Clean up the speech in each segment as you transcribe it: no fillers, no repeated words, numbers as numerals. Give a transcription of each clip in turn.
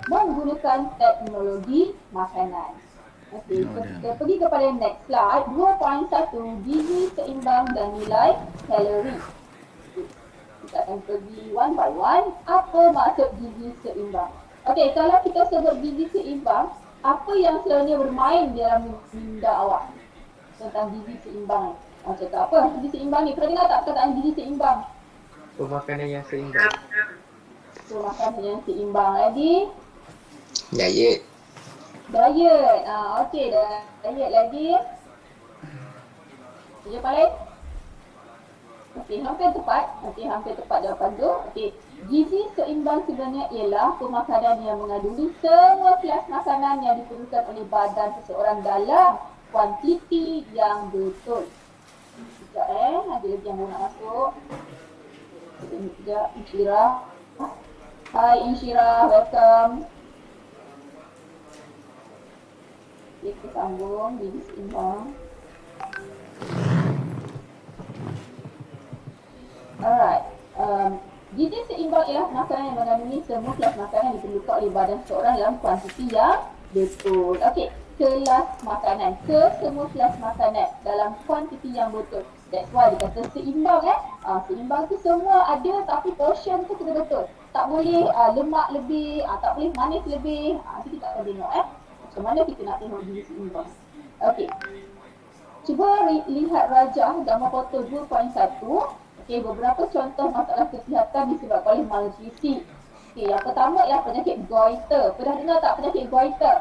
menggunakan teknologi makanan. Okey, Oh, kita pergi kepada next slide. 2.1 gizi seimbang dan nilai kalori. Kita akan pergi one by one. Apa maksud gizi seimbang? Okey, kalau kita sebut gizi seimbang, apa yang selalunya bermain dalam minda awak tentang gizi seimbang ni? Cakap apa gizi seimbang ni? Pernah dengar tak perkataan gizi seimbang? Pemakanan yang seimbang. So, makanan yang seimbang lagi. Diet. Diet. Okey, diet lagi. Jawapan lain? Okey, hampir tepat jawapan tu. Okey, gizi seimbang sebenarnya ialah pemakanan yang mengandungi semua kelas makanan yang diperlukan oleh badan seseorang dalam kuantiti yang betul. Sekejap ada lagi yang nak masuk. Sekejap, Insyira. Hai Insyira, welcome. Kita sambung gizi seimbang. Alright. Gizi seimbang ialah makanan yang mengandungi semua kelas makanan yang diperlukan oleh badan seseorang dalam kuantiti yang betul. Okey, kelas makanan. Semua kelas makanan dalam kuantiti yang betul. That's why dia kata seimbang seimbang tu semua ada tapi portion tu kena betul. Tak boleh lemak lebih, tak boleh manis lebih. Nanti kita akan tengok macam mana kita nak tengok gizi seimbang. Okey. Cuba lihat rajah gambar foto 2.1. Okey, beberapa contoh masalah kesihatan disebabkan oleh malnutrisi. Okey, yang pertama ialah penyakit goiter. Pernah dengar tak penyakit goiter?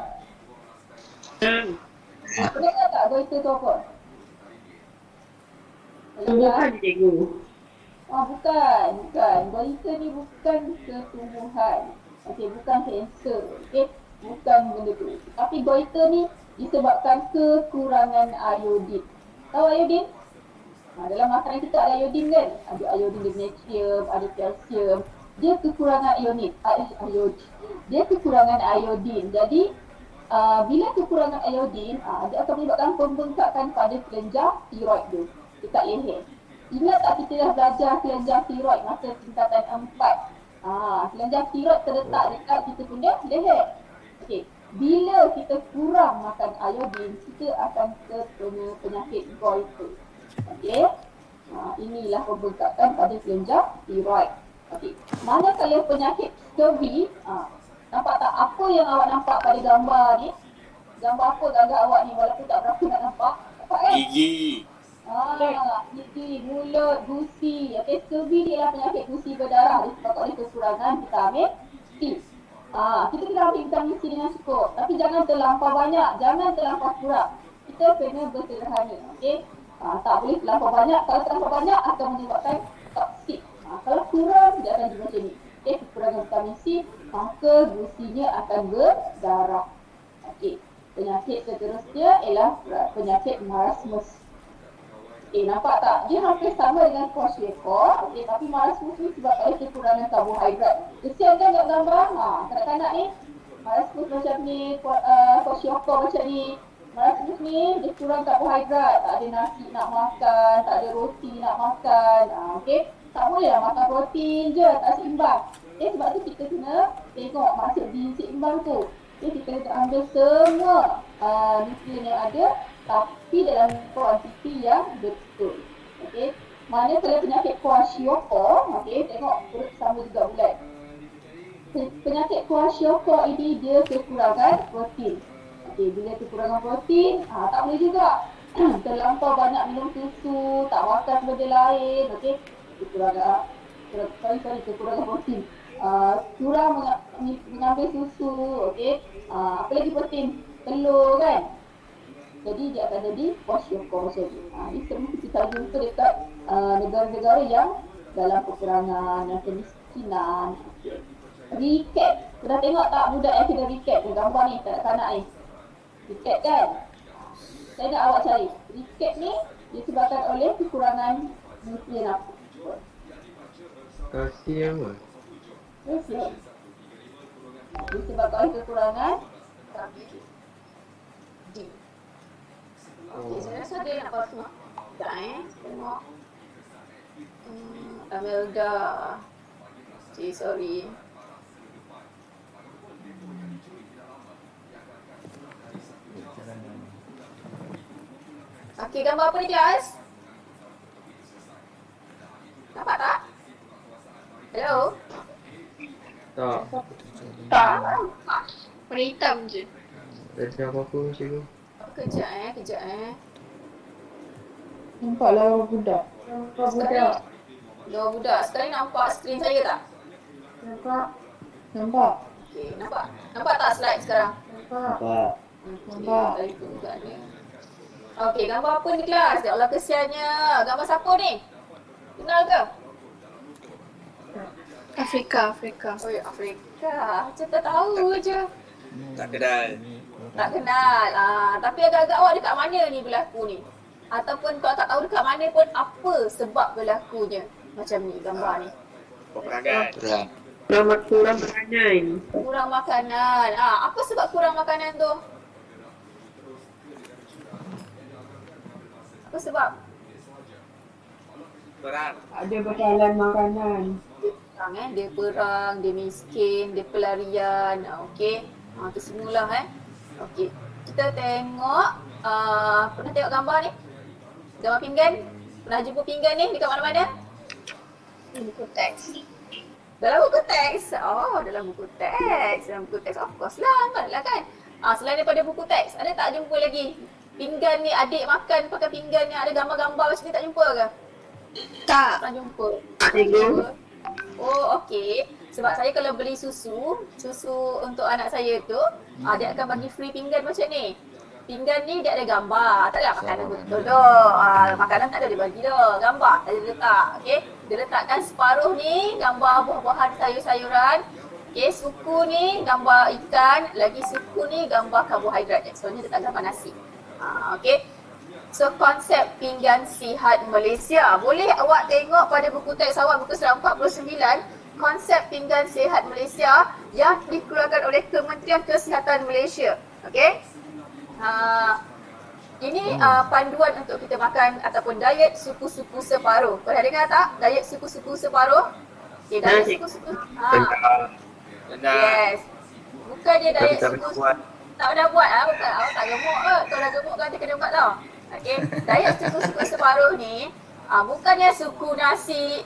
Pernah dengar tak goiter tu apa? Tumbuhan cikgu. Bukan. Goiter ni bukan ketumbuhan. Okey, bukan kanser. Okey, bukan benda tu. Tapi goiter ni disebabkan kekurangan iodin. Tahu iodin? Dalam makanan kita ada iodin kan? Ada iodin, ada magnesium, ada kalsium. Dia kekurangan Dia kekurangan iodin. Jadi, bila kekurangan iodin, dia akan menyebabkan pembengkakan pada kelenjar tiroid tu dekat leher. Ingat tak kita dah belajar kelenjar tiroid masa tingkatan 4? Kelenjar tiroid terletak dekat kita punya leher. Okey, bila kita kurang makan iodin, kita akan terkena penyakit goiter. Okey. Inilah pembengkakan pada kelenjar tiroid. Okey. Manakala penyakit scurvy, nampak tak apa yang awak nampak pada gambar ni? Gambar apa gagak awak ni walaupun tak berapa nak nampak? Nampak kan? Gigi. Gigi, mulut, gusi. Okey, scurvy ni ialah penyakit gusi berdarah disebabkan oleh kekurangan vitamin C. Kita kena ambil vitamin C dengan cukup. Tapi jangan terlampau banyak, jangan terlampau kurang. Kita kena bersederhana. Okey. Tak boleh terlampau banyak. Kalau terlampau banyak akan menyebabkan toksik. Kalau kurang dia akan juga macam ni. Okey, kekurangan vitamin C, maka gusinya akan berdarah. Okey. Penyakit seterusnya ialah penyakit marasmus. Nampak tak? Dia hampir sama dengan kwashiorkor. Tapi marasmus ni sebab oleh kekurangan karbohidrat. Kesian kan kat gambar? Kanak-kanak ni marasmus macam ni, kwashiorkor macam ni. Marasmus ni dia kurang karbohidrat. Tak ada nasi nak makan, tak ada roti nak makan. Okey, tak boleh lah makan protein je, tak seimbang. Sebab tu kita kena tengok maksud gizi seimbang tu. Kita kena ambil semua nutrien yang ada tapi dalam kuantiti yang betul. Okey. Mana kalau penyakit kwashiorkor, tengok perut sama juga bulat. Penyakit kwashiorkor ini dia kekurangan protein. Bila kekurangan protein, tak boleh juga. Terlampau banyak minum susu, tak makan benda lain, kekurangan protein. Kurang mengambil susu, apa lagi protein? Telur kan? Jadi dia akan jadi kwashiorkor macam ni. Ini semua kita jumpa dekat negara-negara yang dalam kekurangan, yang kemiskinan. Recap. Pernah tengok tak budak yang kena recap tu gambar ni, kanak-kanak ni? Recap kan? Saya nak awak cari. Recap ni disebabkan oleh kekurangan nutrien apa? Kalsium. Kalsium. Disebabkan oleh kekurangan D. Okey, saya rasa dia nak buat semua. Sekejap tengok. Amelda. Sorry. Okey, gambar apa ni kelas? Nampak tak? Hello? Tak. Tak nampak. Warna hitam je. Ada apa-apa cikgu? Kejap. Nampaklah orang budak. Sekarang dua budak. Sekarang nampak skrin saya tak? Nampak. Okey, nampak? Nampak tak slide sekarang? Nampak. Nampak. Okey, gambar apa ni kelas? Ya Allah kesiannya. Gambar siapa ni? Kenal ke? Afrika. Oh ya, Afrika. Macam tak tahu je. Tak kenal. Tak kenal. Tapi agak-agak awak dekat mana ni berlaku ni? Ataupun kalau tak tahu dekat mana pun apa sebab berlakunya macam ni gambar ni? Peperangan. Perang. Kurang makanan. Kurang makanan. Apa sebab kurang makanan tu? Apa sebab? Perang. Ada bekalan makanan. Dia perang, dia miskin, dia pelarian. Okey. Tu semualah Okey. Kita tengok pernah tengok gambar ni? Gambar pinggan? Pernah jumpa pinggan ni dekat mana-mana? Buku teks. Dalam buku teks. Dalam buku teks. Dalam buku teks of course lah. Kan? Selain daripada buku teks, ada tak jumpa lagi pinggan ni adik makan pakai pinggan ni ada gambar-gambar macam ni, tak jumpa ke? Tak. Pernah jumpa? Cikgu. Oh, okey. Sebab saya kalau beli susu untuk anak saya tu, dia akan bagi free pinggan macam ni. Pinggan ni dia ada gambar. Taklah makanan betul dah. Makanan tak ada dia bagi dah. Gambar tak dia letak. Okey. Dia letakkan separuh ni gambar buah-buahan, sayur-sayuran. Okey, suku ni gambar ikan, lagi suku ni gambar karbohidrat. Soalnya dia tak gambar nasi. Okey. So konsep pinggan sihat Malaysia. Boleh awak tengok pada buku teks awak muka surat 49, konsep pinggan sihat Malaysia yang dikeluarkan oleh Kementerian Kesihatan Malaysia. Okey. Ini panduan untuk kita makan ataupun diet suku-suku separuh. Pernah dengar tak? Diet suku-suku separuh? Okey, diet suku-suku. Yes. Bukan dia diet suku. Tak pernah buat bukan. Awak tak gemuk ke? Kalau dah gemuk kan dia kena buat tau. Okey. Diet suku-suku separuh ni bukannya suku nasi,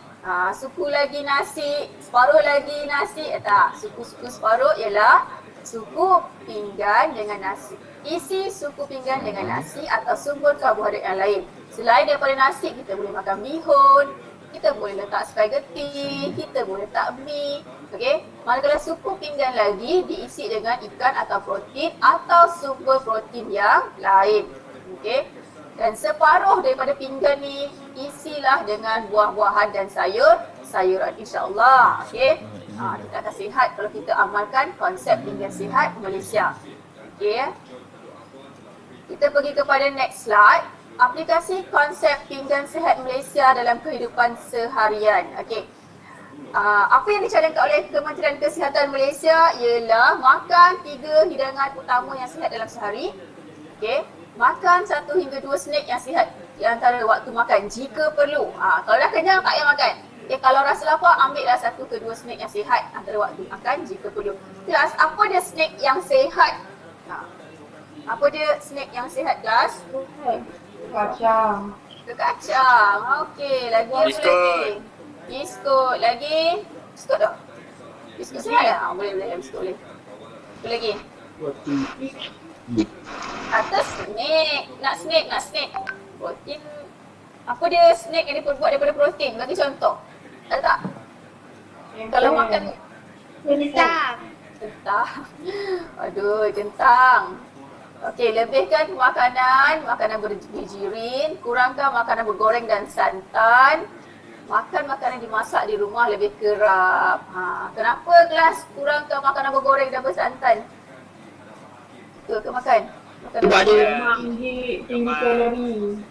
suku lagi nasi, separuh lagi nasi. Tak. Suku-suku separuh ialah suku pinggan dengan nasi. Isi suku pinggan dengan nasi atau sumber karbohidrat yang lain. Selain daripada nasi, kita boleh makan bihun, kita boleh letak spaghetti, kita boleh letak mie. Okey. Manakala suku pinggan lagi diisi dengan ikan atau protein atau sumber protein yang lain. Okey. Dan separuh daripada pinggan ni isilah dengan buah-buahan dan sayuran insya-Allah. Okey. Kita akan sihat kalau kita amalkan konsep pinggan sihat Malaysia. Okey. Kita pergi kepada next slide. Aplikasi konsep pinggan sihat Malaysia dalam kehidupan seharian. Okey. Apa yang dicadangkan oleh Kementerian Kesihatan Malaysia ialah makan 3 hidangan utama yang sihat dalam sehari. Okey. Makan 1 hingga 2 snack yang sihat di antara waktu makan jika perlu. Kalau dah kenyang tak payah makan. Okay, kalau rasa lapar, ambillah 1 ke 2 snack yang sihat antara waktu makan jika perlu. Kelas, apa dia snack yang sihat? Apa dia snack yang sihat, kelas? Kacang. Kacang. Okey, lagi apa lagi? Biskut. Lagi? Biskut tak? Biskut sihat tak? Boleh, biskut boleh. Apa lagi? Atas snack. Nak snack. Protein. Apa dia snack yang diperbuat daripada protein? Bagi contoh. Ada tak? Kalau makan Kentang. Aduh, kentang. Okey, lebihkan makanan bergizirin, kurangkan makanan bergoreng dan santan. Makan makanan dimasak di rumah lebih kerap. Kenapa kelas kurangkan makanan bergoreng dan bersantan? Suka ke makan? Sebab dia tinggi kalori.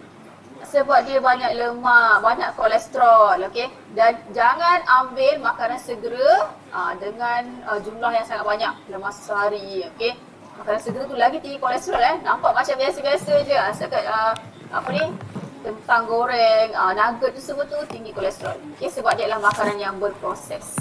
Sebab dia banyak lemak, banyak kolesterol, okey. Dan jangan ambil makanan segera dengan jumlah yang sangat banyak dalam masa sehari, okey. Makanan segera tu lagi tinggi kolesterol nampak macam biasa-biasa je. Asalkan kentang goreng, nugget tu semua tu tinggi kolesterol. Okey, sebab dia adalah makanan yang berproses.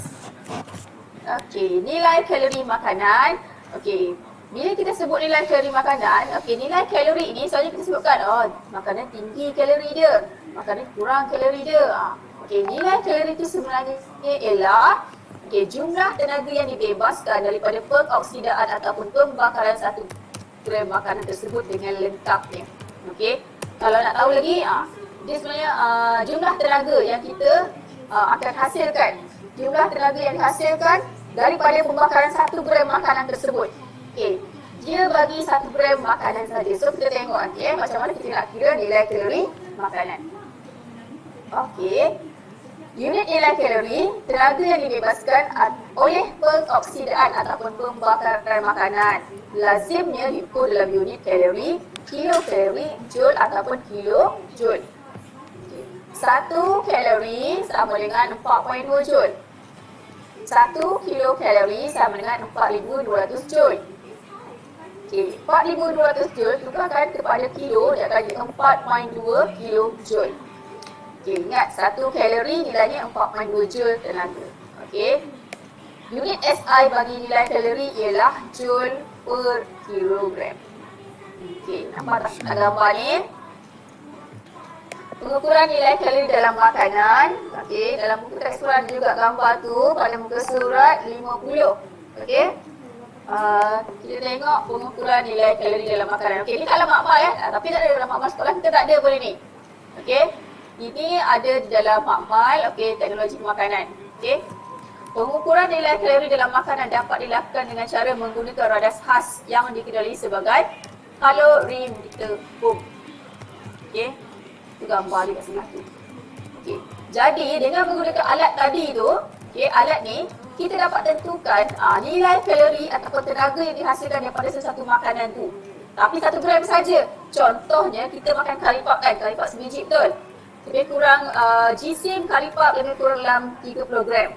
Okey, nilai kalori makanan. Okey, bila kita sebut nilai kalori makanan, okey, nilai kalori ini soalnya kita sebutkan, oh, makanan tinggi kalori dia, makanan kurang kalori dia. Okey, nilai kalori itu sebenarnya ialah jumlah tenaga yang dibebaskan daripada pengoksidaan ataupun pembakaran 1 gram makanan tersebut dengan lengkapnya. Okey, kalau nak tahu lagi, dia sebenarnya jumlah tenaga yang kita akan hasilkan. Jumlah tenaga yang dihasilkan daripada pembakaran 1 gram makanan tersebut. Okey, dia bagi 1 gram makanan saja. So kita tengok nanti macam mana kita nak kira nilai kalori makanan. Okey, unit nilai kalori tenaga yang dibebaskan oleh pengoksidaan ataupun pembakaran makanan. Lazimnya diukur dalam unit kalori, kilokalori, joule ataupun kilojoule. 1 kalori sama dengan 4.2 joule. 1 kilokalori sama dengan 4,200 joule. Okey, 4,200 joule tukarkan kepada kilo, dia akan jadi 4.2 kilojoule. Okey, ingat 1 kalori nilainya 4.2 joule tenaga. Okey. Unit SI bagi nilai kalori ialah joule per kilogram. Okey, nampak tak gambar ni? Pengukuran nilai kalori dalam makanan. Okey, dalam buku teks surat juga gambar tu pada muka surat 50. Okey. Kita tengok pengukuran nilai kalori dalam makanan. Okey, ni tak dalam makmal ya. Tapi tak ada dalam makmal sekolah kita tak ada boleh ni. Okey. Ini ada di dalam makmal, okey, teknologi makanan. Okey. Pengukuran nilai kalori dalam makanan dapat dilakukan dengan cara menggunakan radas khas yang dikenali sebagai kalorimeter home. Okey. Itu gambar di kat sebelah tu. Okey. Jadi dengan menggunakan alat tadi tu, okey, alat ni kita dapat tentukan nilai kalori ataupun tenaga yang dihasilkan daripada sesuatu makanan tu. Tapi 1 gram saja. Contohnya kita makan karipap kan, karipap sebiji betul. Lebih kurang jisim karipap lebih kurang dalam 30 gram.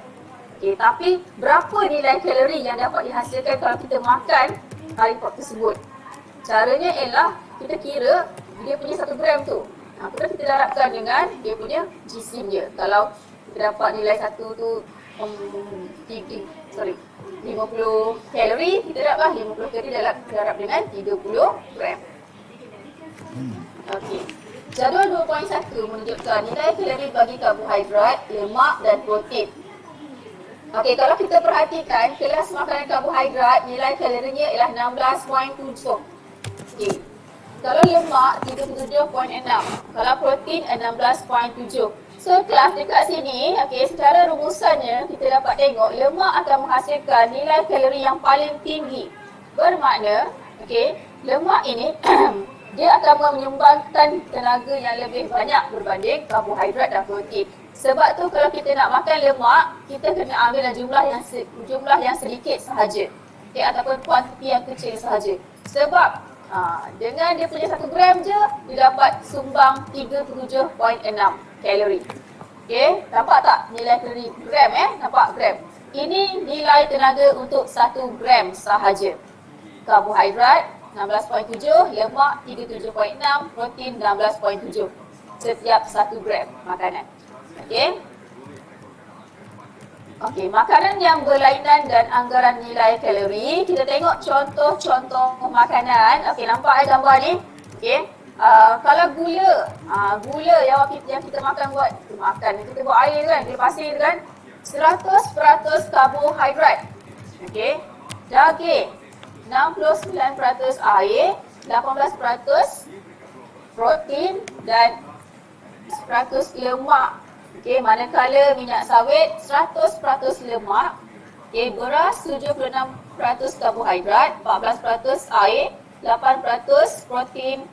Okey, tapi berapa nilai kalori yang dapat dihasilkan kalau kita makan karipap tersebut? Caranya ialah kita kira dia punya 1 gram tu. Kemudian kita darabkan dengan dia punya jisim dia. Kalau kita dapat nilai 1 tu 50 kalori, kita darablah 50 kalori darab dengan 30 gram. Okey. Jadual 2.1 menunjukkan nilai kalori bagi karbohidrat, lemak dan protein. Okey, kalau kita perhatikan kelas makanan karbohidrat, nilai kalorinya ialah 16.7. Okey. Kalau lemak 37.6, kalau protein 16.7. So kelas dekat sini, okey, secara rumusannya kita dapat tengok lemak akan menghasilkan nilai kalori yang paling tinggi. Bermakna, okey, lemak ini dia akan menyumbangkan tenaga yang lebih banyak berbanding karbohidrat dan protein. Sebab tu kalau kita nak makan lemak, kita kena ambil jumlah yang sedikit sahaja. Okay, ataupun kuantiti yang kecil sahaja. Sebab dengan dia punya 1 gram je, dia dapat sumbang 37.6 kalori. Okay, nampak tak nilai kalori gram nampak gram. Ini nilai tenaga untuk 1 gram sahaja. Karbohidrat 16.7, lemak 37.6, protein 16.7 setiap 1 gram makanan. Okey. Okey, makanan yang berlainan dan anggaran nilai kalori. Kita tengok contoh-contoh makanan. Okey, nampak gambar ni? Okey. Kalau gula yang kita makan kita buat air kan, kita pasir kan, 100% karbohidrat. Okey. Daging 69% air, 18% protein dan 100% lemak. Okey, manakala minyak sawit 100% lemak. Okey, beras 76% karbohidrat, 14% air, 8% protein,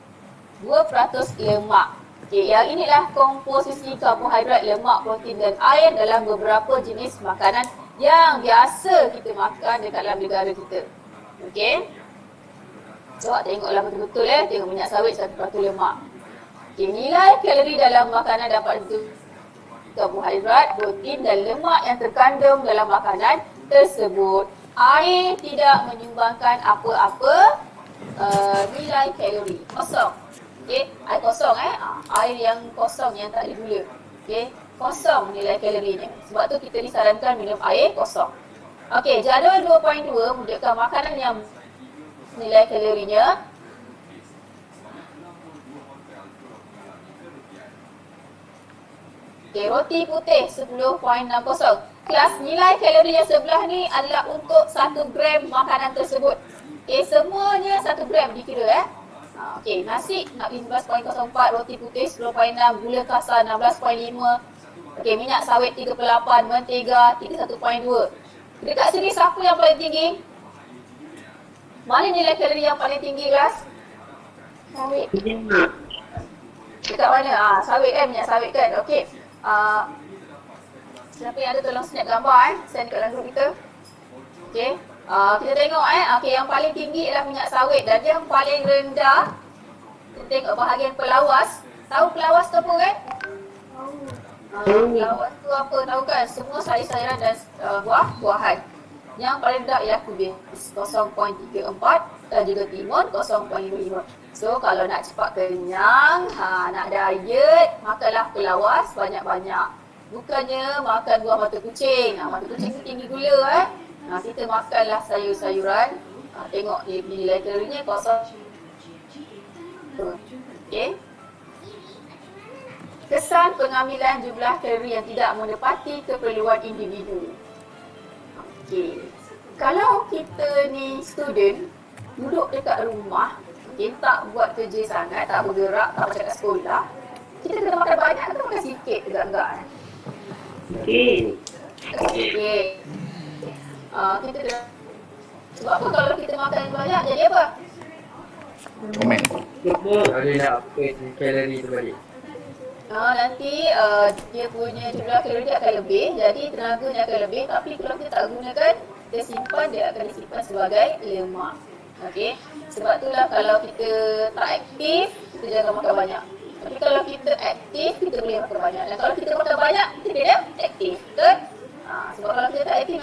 2% lemak. Okey, yang inilah komposisi karbohidrat, lemak, protein dan air dalam beberapa jenis makanan yang biasa kita makan dekat dalam negara kita. Okey. Coba tengoklah betul-betul tengok minyak sawit 1% lemak. Okey, nilai kalori dalam makanan dapat ditentukan karbohidrat, protein dan lemak yang terkandung dalam makanan tersebut. Air tidak menyumbangkan apa-apa nilai kalori. Kosong. Okey, air kosong air yang kosong yang tak ada gula. Okey, kosong nilai kalorinya. Sebab tu kita disarankan minum air kosong. Okey, jadual 2.2 menunjukkan makanan yang nilai kalorinya. Okay, roti putih 10.60. Kelas nilai kalori yang sebelah ni adalah untuk 1 gram makanan tersebut. Okay, semuanya 1 gram dikira okay, nasi 15.04, roti putih 10.6, gula kasar 16.5, okay, minyak sawit 38, mentega 31.2. Dekat sini siapa yang paling tinggi? Mana nilai kalori yang paling tinggi kelas? Sawit. Dekat mana? Sawit kan, minyak sawit kan. Okey. Siapa yang ada tolong snap gambar send kat dalam grup kita. Okey. Kita tengok okey, yang paling tinggi ialah minyak sawit dan yang paling rendah kita tengok bahagian pelawas. Tahu pelawas tu apa kan? Pelawas tu apa tahu kan? Semua sayur-sayuran dan buah-buahan. Yang paling rendah ialah kubis 0.34 dan juga timun 0.55. So kalau nak cepat kenyang, nak diet, makanlah pelawas banyak-banyak. Bukannya makan buah mata kucing. Mata kucing tu tinggi gula kita makanlah sayur-sayuran. Tengok nilai kalorinya kosong. Okey. Kesan pengambilan jumlah kalori yang tidak menepati keperluan individu. Okey. Kalau kita ni student, duduk dekat rumah, tak buat kerja sangat, tak bergerak, tak macam kat sekolah, kita kena makan banyak atau makan sikit juga-juga? Okey. Sikit. Kita kena, sebab apa kalau kita makan banyak jadi apa? Komen. Boleh nak upgrade kalori tu balik. Nanti dia punya jumlah kalori dia akan lebih, jadi tenaganya akan lebih, tapi kalau kita tak gunakan, kita simpan, dia akan disimpan sebagai lemak. Okey, sebab itulah kalau kita tak aktif, kita jangan makan banyak. Tapi kalau kita aktif, kita boleh makan banyak. Dan kalau kita makan banyak, kita tidak aktif, betul? Sebab kalau kita tak aktif,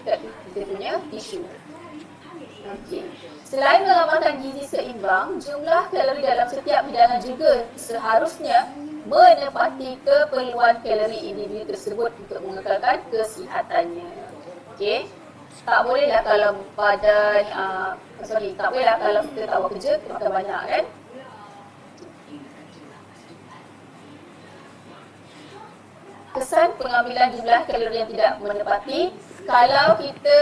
kita punya isu. Okey. Selain mengamalkan gizi seimbang, jumlah kalori dalam setiap hidangan juga seharusnya menepati keperluan kalori individu tersebut untuk mengekalkan kesihatannya. Okey. Tak bolehlah kalau badan, tak bolehlah kalau kita tak buat kerja, kita makan banyak kan. Kesan pengambilan jumlah kalori yang tidak menepati. Kalau kita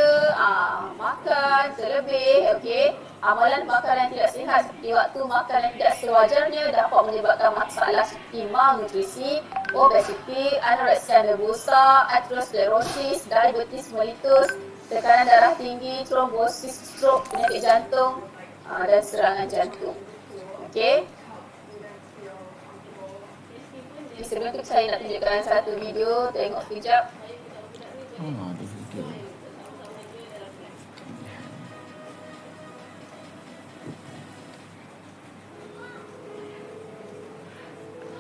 makan terlebih, okey, amalan makanan yang tidak sihat seperti waktu makan yang tidak sewajarnya dapat menyebabkan masalah seperti malnutrisi, obesiti, anoreksia nervosa, aterosklerosis, diabetes mellitus, tekanan darah tinggi, trombosis, stroke, penyakit jantung dan serangan jantung. Okey. Sebelum tu saya nak tunjukkan satu video, tengok sekejap. Ada video.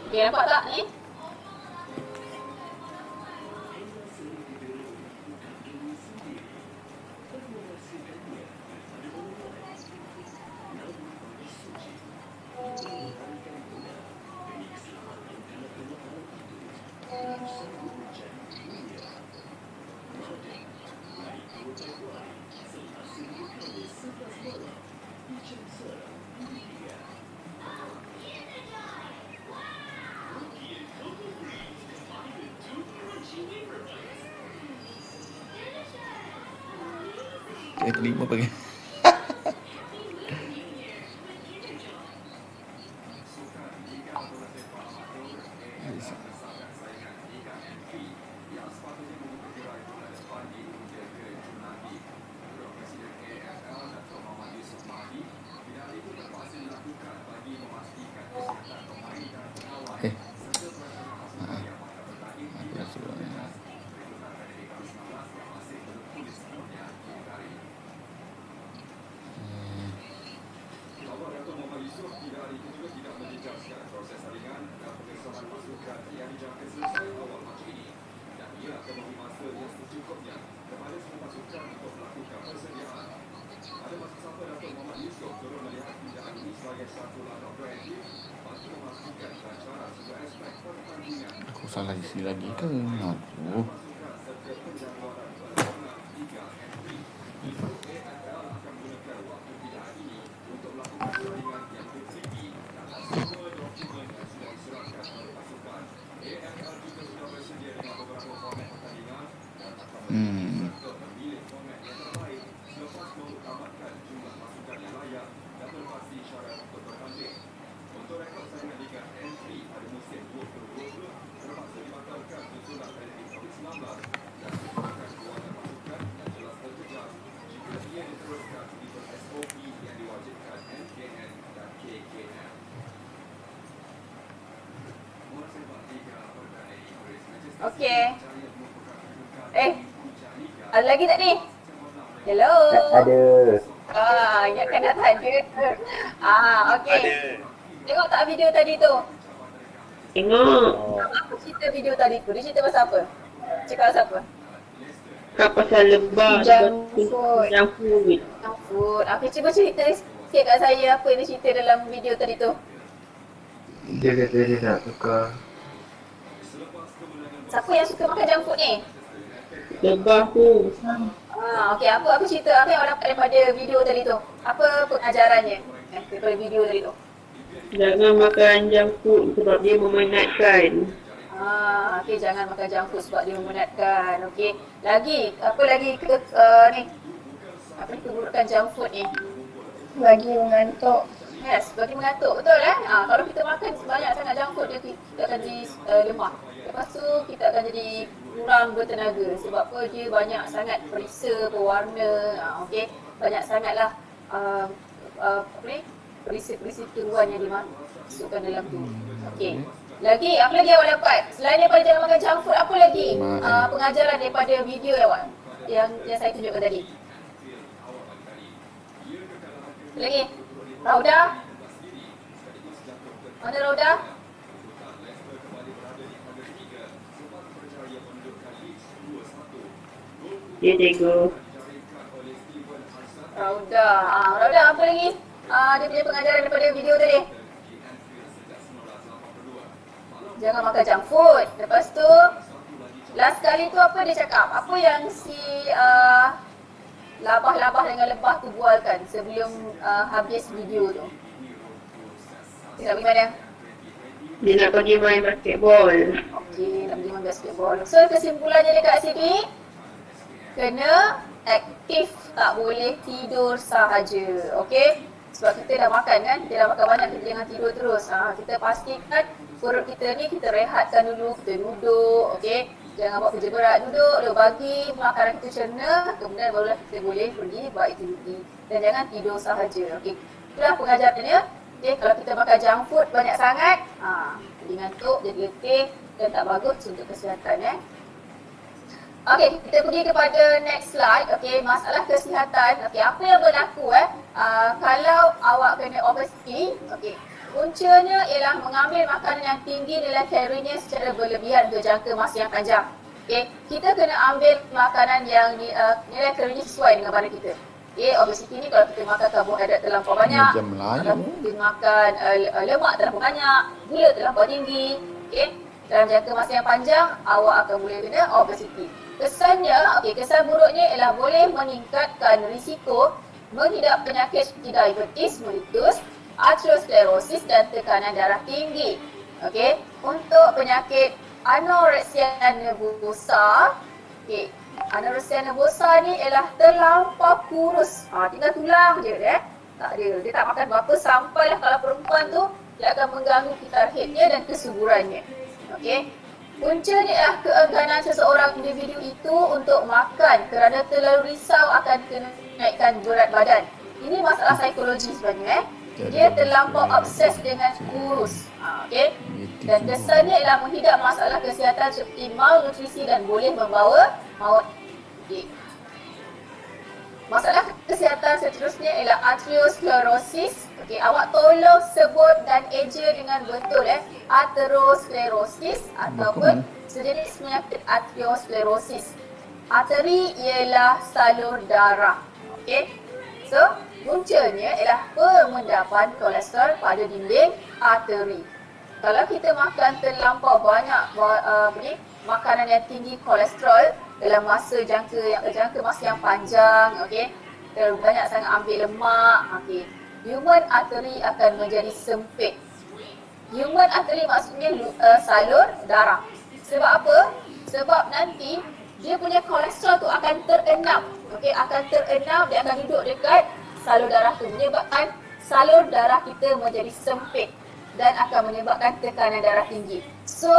Okey, nampak tak ni? Saya terima pakai. Aku salah isi lagi ke? Aduh. Okey. Ada lagi tak ni? Hello. Ada. Ingatkan dah tak ada. Okey. Ada. Tengok tak video tadi tu? Tengok. Apa cerita video tadi tu? Dia cerita pasal apa? Cakap pasal apa? Kak pasal lebah. Junk food. Junk food. Junk food. Okey, cuba cerita sikit kat saya apa yang dia cerita dalam video tadi tu. Dia kata dia nak tukar. Siapa yang suka makan junk food ni? Lebah tu. Okey, apa cerita apa yang awak dapat daripada video tadi tu? Apa pengajarannya daripada video tadi tu? Jangan makan junk food sebab dia memenatkan. Okey, jangan makan junk food sebab dia memenatkan. Okey. Apa lagi ni? Apa keburukan junk food ni? Bagi mengantuk. Yes, bagi mengantuk. Betul kalau kita makan banyak sangat junk food, kita akan jadi lemah. Lepas tu kita akan jadi kurang bertenaga. Sebab apa? Dia banyak sangat perisa, pewarna. Okey. Banyak sangatlah perisa-perisa tiruan yang dimasukkan dalam tu. Okey. Lagi, apa lagi awak dapat? Selain daripada jangan makan junk food, apa lagi pengajaran daripada video awak yang saya tunjukkan tadi? Apa lagi? Rauda? Mana Rauda? Dia tengok. Rauda. Rauda, apa lagi? Dia punya pengajaran daripada video tadi. Jangan makan junk food. Lepas tu, last kali tu apa dia cakap? Apa yang si labah-labah dengan lebah tu bualkan sebelum habis video tu? Dia nak pergi mana? Dia nak pergi main basketball. Okey, nak pergi main basketball. So kesimpulannya dekat sini, kena aktif, tak boleh tidur sahaja. Okey? Sebab kita dah makan kan, kita dah makan banyak, kita jangan tidur terus. Kita pastikan perut kita ni kita rehatkan dulu, kita duduk, okey? Jangan buat kerja berat, duduk bagi makanan kita cerna, kemudian barulah kita boleh pergi buat aktiviti. Dan jangan tidur sahaja, okey? Itulah pengajarannya. Okey, kalau kita makan junk food banyak sangat, jadi ngantuk, jadi letih dan tak bagus untuk kesihatan. Okey, kita pergi kepada next slide. Okey, masalah kesihatan. Okey, apa yang berlaku kalau awak kena obesity, okey. Puncanya ialah mengambil makanan yang tinggi nilai kalorinya secara berlebihan untuk jangka masa yang panjang. Okey, kita kena ambil makanan yang nilai kalorinya sesuai dengan badan kita. Okey, obesity ni kalau kita makan karbohidrat terlampau banyak, Macam Melayu. kalau kita makan lemak terlampau banyak, gula terlampau tinggi, okey. Dalam jangka masa yang panjang, awak akan boleh kena obesity. Kesan buruknya ialah boleh meningkatkan risiko mengidap penyakit seperti diabetes mellitus, arteriosklerosis dan tekanan darah tinggi. Okey, untuk penyakit anoreksia nervosa, anoreksia nervosa ni ialah terlampau kurus. Tinggal tulang je tak ada. Dia tak makan berapa sampailah kalau perempuan tu dia akan mengganggu kitar headnya dan kesuburannya. Okey. Puncanya ialah keengganan seseorang individu itu untuk makan kerana terlalu risau akan kenaikan berat badan. Ini masalah psikologi sebenarnya. Dia terlampau obses dengan kurus. Okey. Dan kesannya ialah menghidap masalah kesihatan seperti malnutrisi dan boleh membawa maut. Okey. Masalah kesihatan seterusnya ialah arteriosklerosis. Okey, awak tolong sebut dan eja dengan betul arteriosklerosis ataupun sejenis penyakit arteriosklerosis. Arteri ialah salur darah. Okey. So, puncanya ialah pemendapan kolesterol pada dinding arteri. Kalau kita makan terlampau banyak makanan yang tinggi kolesterol dalam jangka masa yang panjang, okey, terlalu banyak sangat ambil lemak, okey, human artery akan menjadi sempit. Human artery maksudnya salur darah. Sebab apa? Sebab nanti dia punya kolesterol tu akan terenam, okey, dia akan duduk dekat salur darah tu, menyebabkan salur darah kita menjadi sempit dan akan menyebabkan tekanan darah tinggi. So,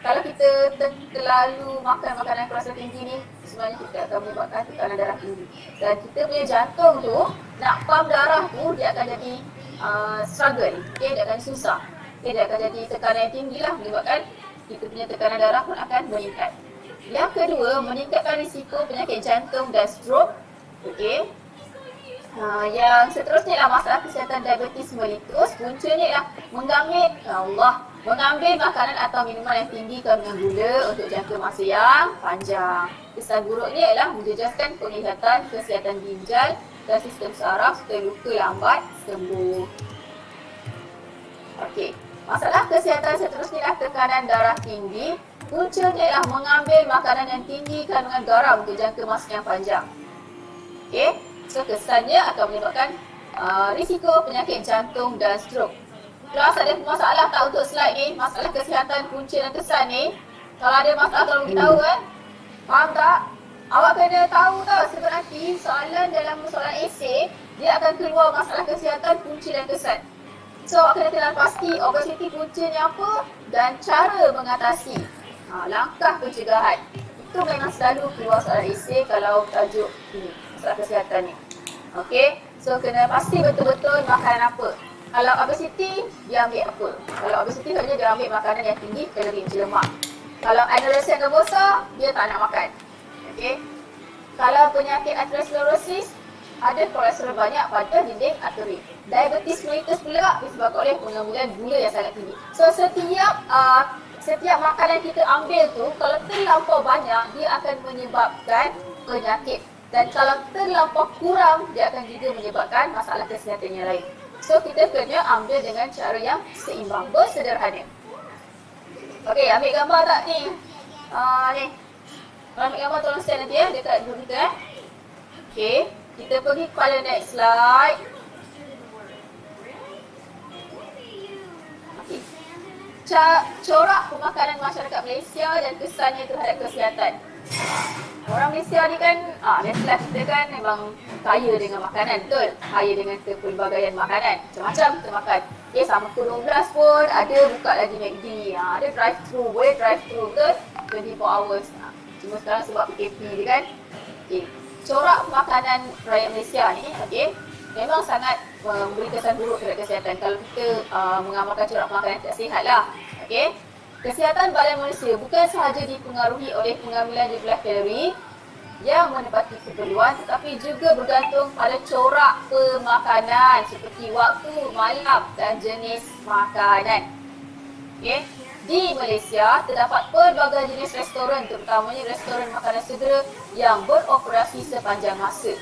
kalau kita terlalu makan makanan kolesterol tinggi ni, sebenarnya kita akan menyebabkan tekanan darah tinggi. Dan kita punya jantung tu, nak pump darah tu, dia akan jadi struggle. Okay, dia akan susah. Okay, dia akan jadi tekanan yang tinggi lah, menyebabkan kita punya tekanan darah pun akan meningkat. Yang kedua, meningkatkan risiko penyakit jantung dan stroke. Okey. Yang seterusnya ialah masalah kesihatan diabetes mellitus. Puncanya ialah mengambil makanan atau minuman yang tinggi kandungan gula untuk jangka masa yang panjang. Kesan buruknya ialah menjejaskan penglihatan, kesihatan ginjal dan sistem saraf serta luka lambat sembuh. Okey. Masalah kesihatan seterusnya ialah tekanan darah tinggi. Puncanya ialah mengambil makanan yang tinggi kandungan garam untuk jangka masa yang panjang. Okey. So, kesannya akan menyebabkan risiko penyakit jantung dan stroke. Kelas ada masalah tak untuk slide ni? Masalah kesihatan punca dan kesan ni. Kalau ada masalah tolong beritahu kan? Faham tak? Awak kena tahu tau sebab nanti soalan dalam soalan esei dia akan keluar masalah kesihatan punca dan kesan. So, awak kena kenal pasti obesiti puncanya apa dan cara mengatasi. Langkah pencegahan. Itu memang selalu keluar soalan esei kalau tajuk ini. Masalah kesihatan ni. Okey, so kena pasti betul-betul makanan apa. Kalau obesity, dia ambil apa? Kalau obesity maksudnya dia ambil makanan yang tinggi kalori lemak. Kalau adolescent besar, dia tak nak makan. Okey. Kalau penyakit atherosclerosis, ada kolesterol banyak pada dinding arteri. Diabetes mellitus pula disebabkan oleh pengambilan gula yang sangat tinggi. So setiap makanan kita ambil tu kalau terlampau banyak, dia akan menyebabkan penyakit. Dan kalau terlampau kurang, dia akan juga menyebabkan masalah kesihatan yang lain. So, kita kena ambil dengan cara yang seimbang, bersederhana. Okey, ambil gambar tak ni? Ni. Kalau ambil gambar tolong share nanti dekat group kita Okey, kita pergi kepada next slide. Okey. Corak pemakanan masyarakat Malaysia dan kesannya terhadap kesihatan. Orang Malaysia ni kan, biasalah kita kan memang kaya dengan makanan, betul? Kaya dengan pelbagaian makanan. Macam-macam kita makan. Okay, sama pukul 12 pun ada buka lagi McD. Ada drive-thru, boleh drive-thru betul? 24 hours. Cuma sekarang sebab PKP ni kan. Okay. Corak makanan rakyat Malaysia ni, okay, memang sangat memberi kesan buruk terhadap kesihatan. Kalau kita mengamalkan corak makanan tidak sihat lah. Okay. Kesihatan badan manusia bukan sahaja dipengaruhi oleh pengambilan jumlah kalori yang menepati keperluan tetapi juga bergantung pada corak pemakanan seperti waktu, malam dan jenis makanan. Okay. Di Malaysia terdapat pelbagai jenis restoran terutamanya restoran makanan segera yang beroperasi sepanjang masa.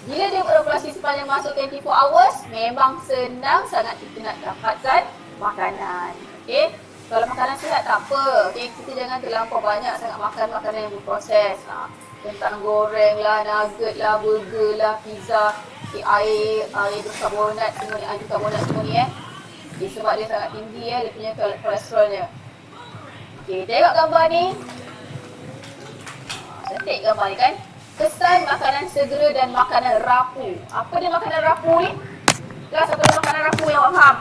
Bila dia beroperasi sepanjang masa 24 hours, memang senang sangat kita nak dapatkan makanan. Okay. Kalau makanan sihat tak apa. Okay, kita jangan terlampau banyak sangat makan makanan yang berproses. Kentang goreng lah, nugget lah, burger lah, pizza, okay, air berkarbonat semua ni, air karbonat semua ni okay, sebab dia sangat tinggi dia punya kolesterolnya. Okay, tengok gambar ni. Cantik gambar ni kan. Kesan makanan segera dan makanan rapuh. Apa dia makanan rapuh ni? Kelas apa dia makanan rapuh yang awak faham?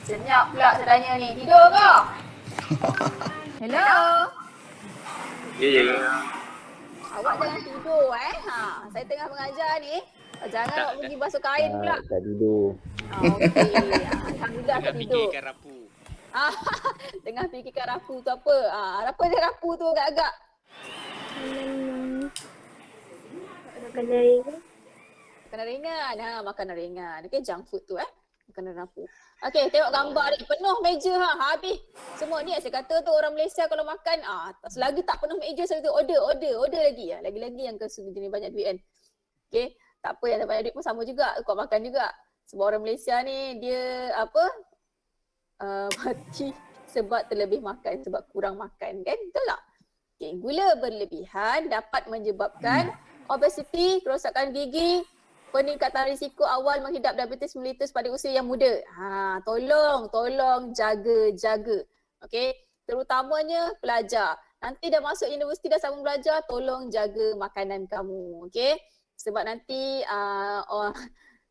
Senyap pula saya tanya ni. Tidur ke? Hello? Ya. Awak jangan tidur Saya tengah mengajar ni. Jangan awak pergi basuh kain pula. Tak tidur. Okey. Alhamdulillah tak tidur. Fikirkan rapu. Tengah fikirkan rapu tu apa? Apa je rapu tu agak-agak? Makanan ringan. Makanan ringan. Makanan ringan. Okay, junk food tu makanan rapu. Okey, tengok gambar ni. Penuh meja habis. Semua ni saya kata tu orang Malaysia kalau makan selagi tak penuh meja saya tu order lagi lagi-lagi yang jenis banyak duit kan. Okey, tak apa yang tak banyak duit pun sama juga, kau makan juga. Sebab orang Malaysia ni dia mati sebab terlebih makan, sebab kurang makan kan, betul tak? Okay, gula berlebihan dapat menyebabkan obesiti, kerosakan gigi, peningkatan risiko awal menghidap diabetes mellitus pada usia yang muda. Tolong jaga. Okey, terutamanya pelajar. Nanti dah masuk universiti dah sambung belajar, tolong jaga makanan kamu. Okey? Sebab nanti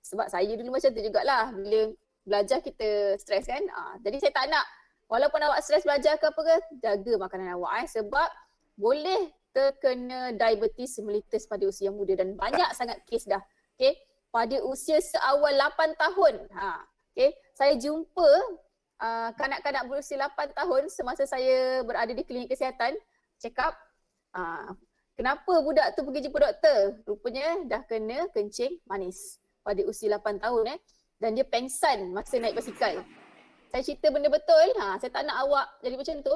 sebab saya dulu macam tu jugalah, bila belajar kita stres kan. Jadi saya tak nak walaupun awak stres belajar ke apa ke, jaga makanan awak sebab boleh terkena diabetes mellitus pada usia muda dan banyak sangat kes dah. Okey, pada usia seawal 8 tahun. Okay, saya jumpa kanak-kanak berusia 8 tahun semasa saya berada di klinik kesihatan, check up. Kenapa budak tu pergi jumpa doktor? Rupanya dah kena kencing manis pada usia 8 tahun dan dia pengsan masa naik basikal. Saya cerita benda betul, saya tak nak awak jadi macam tu.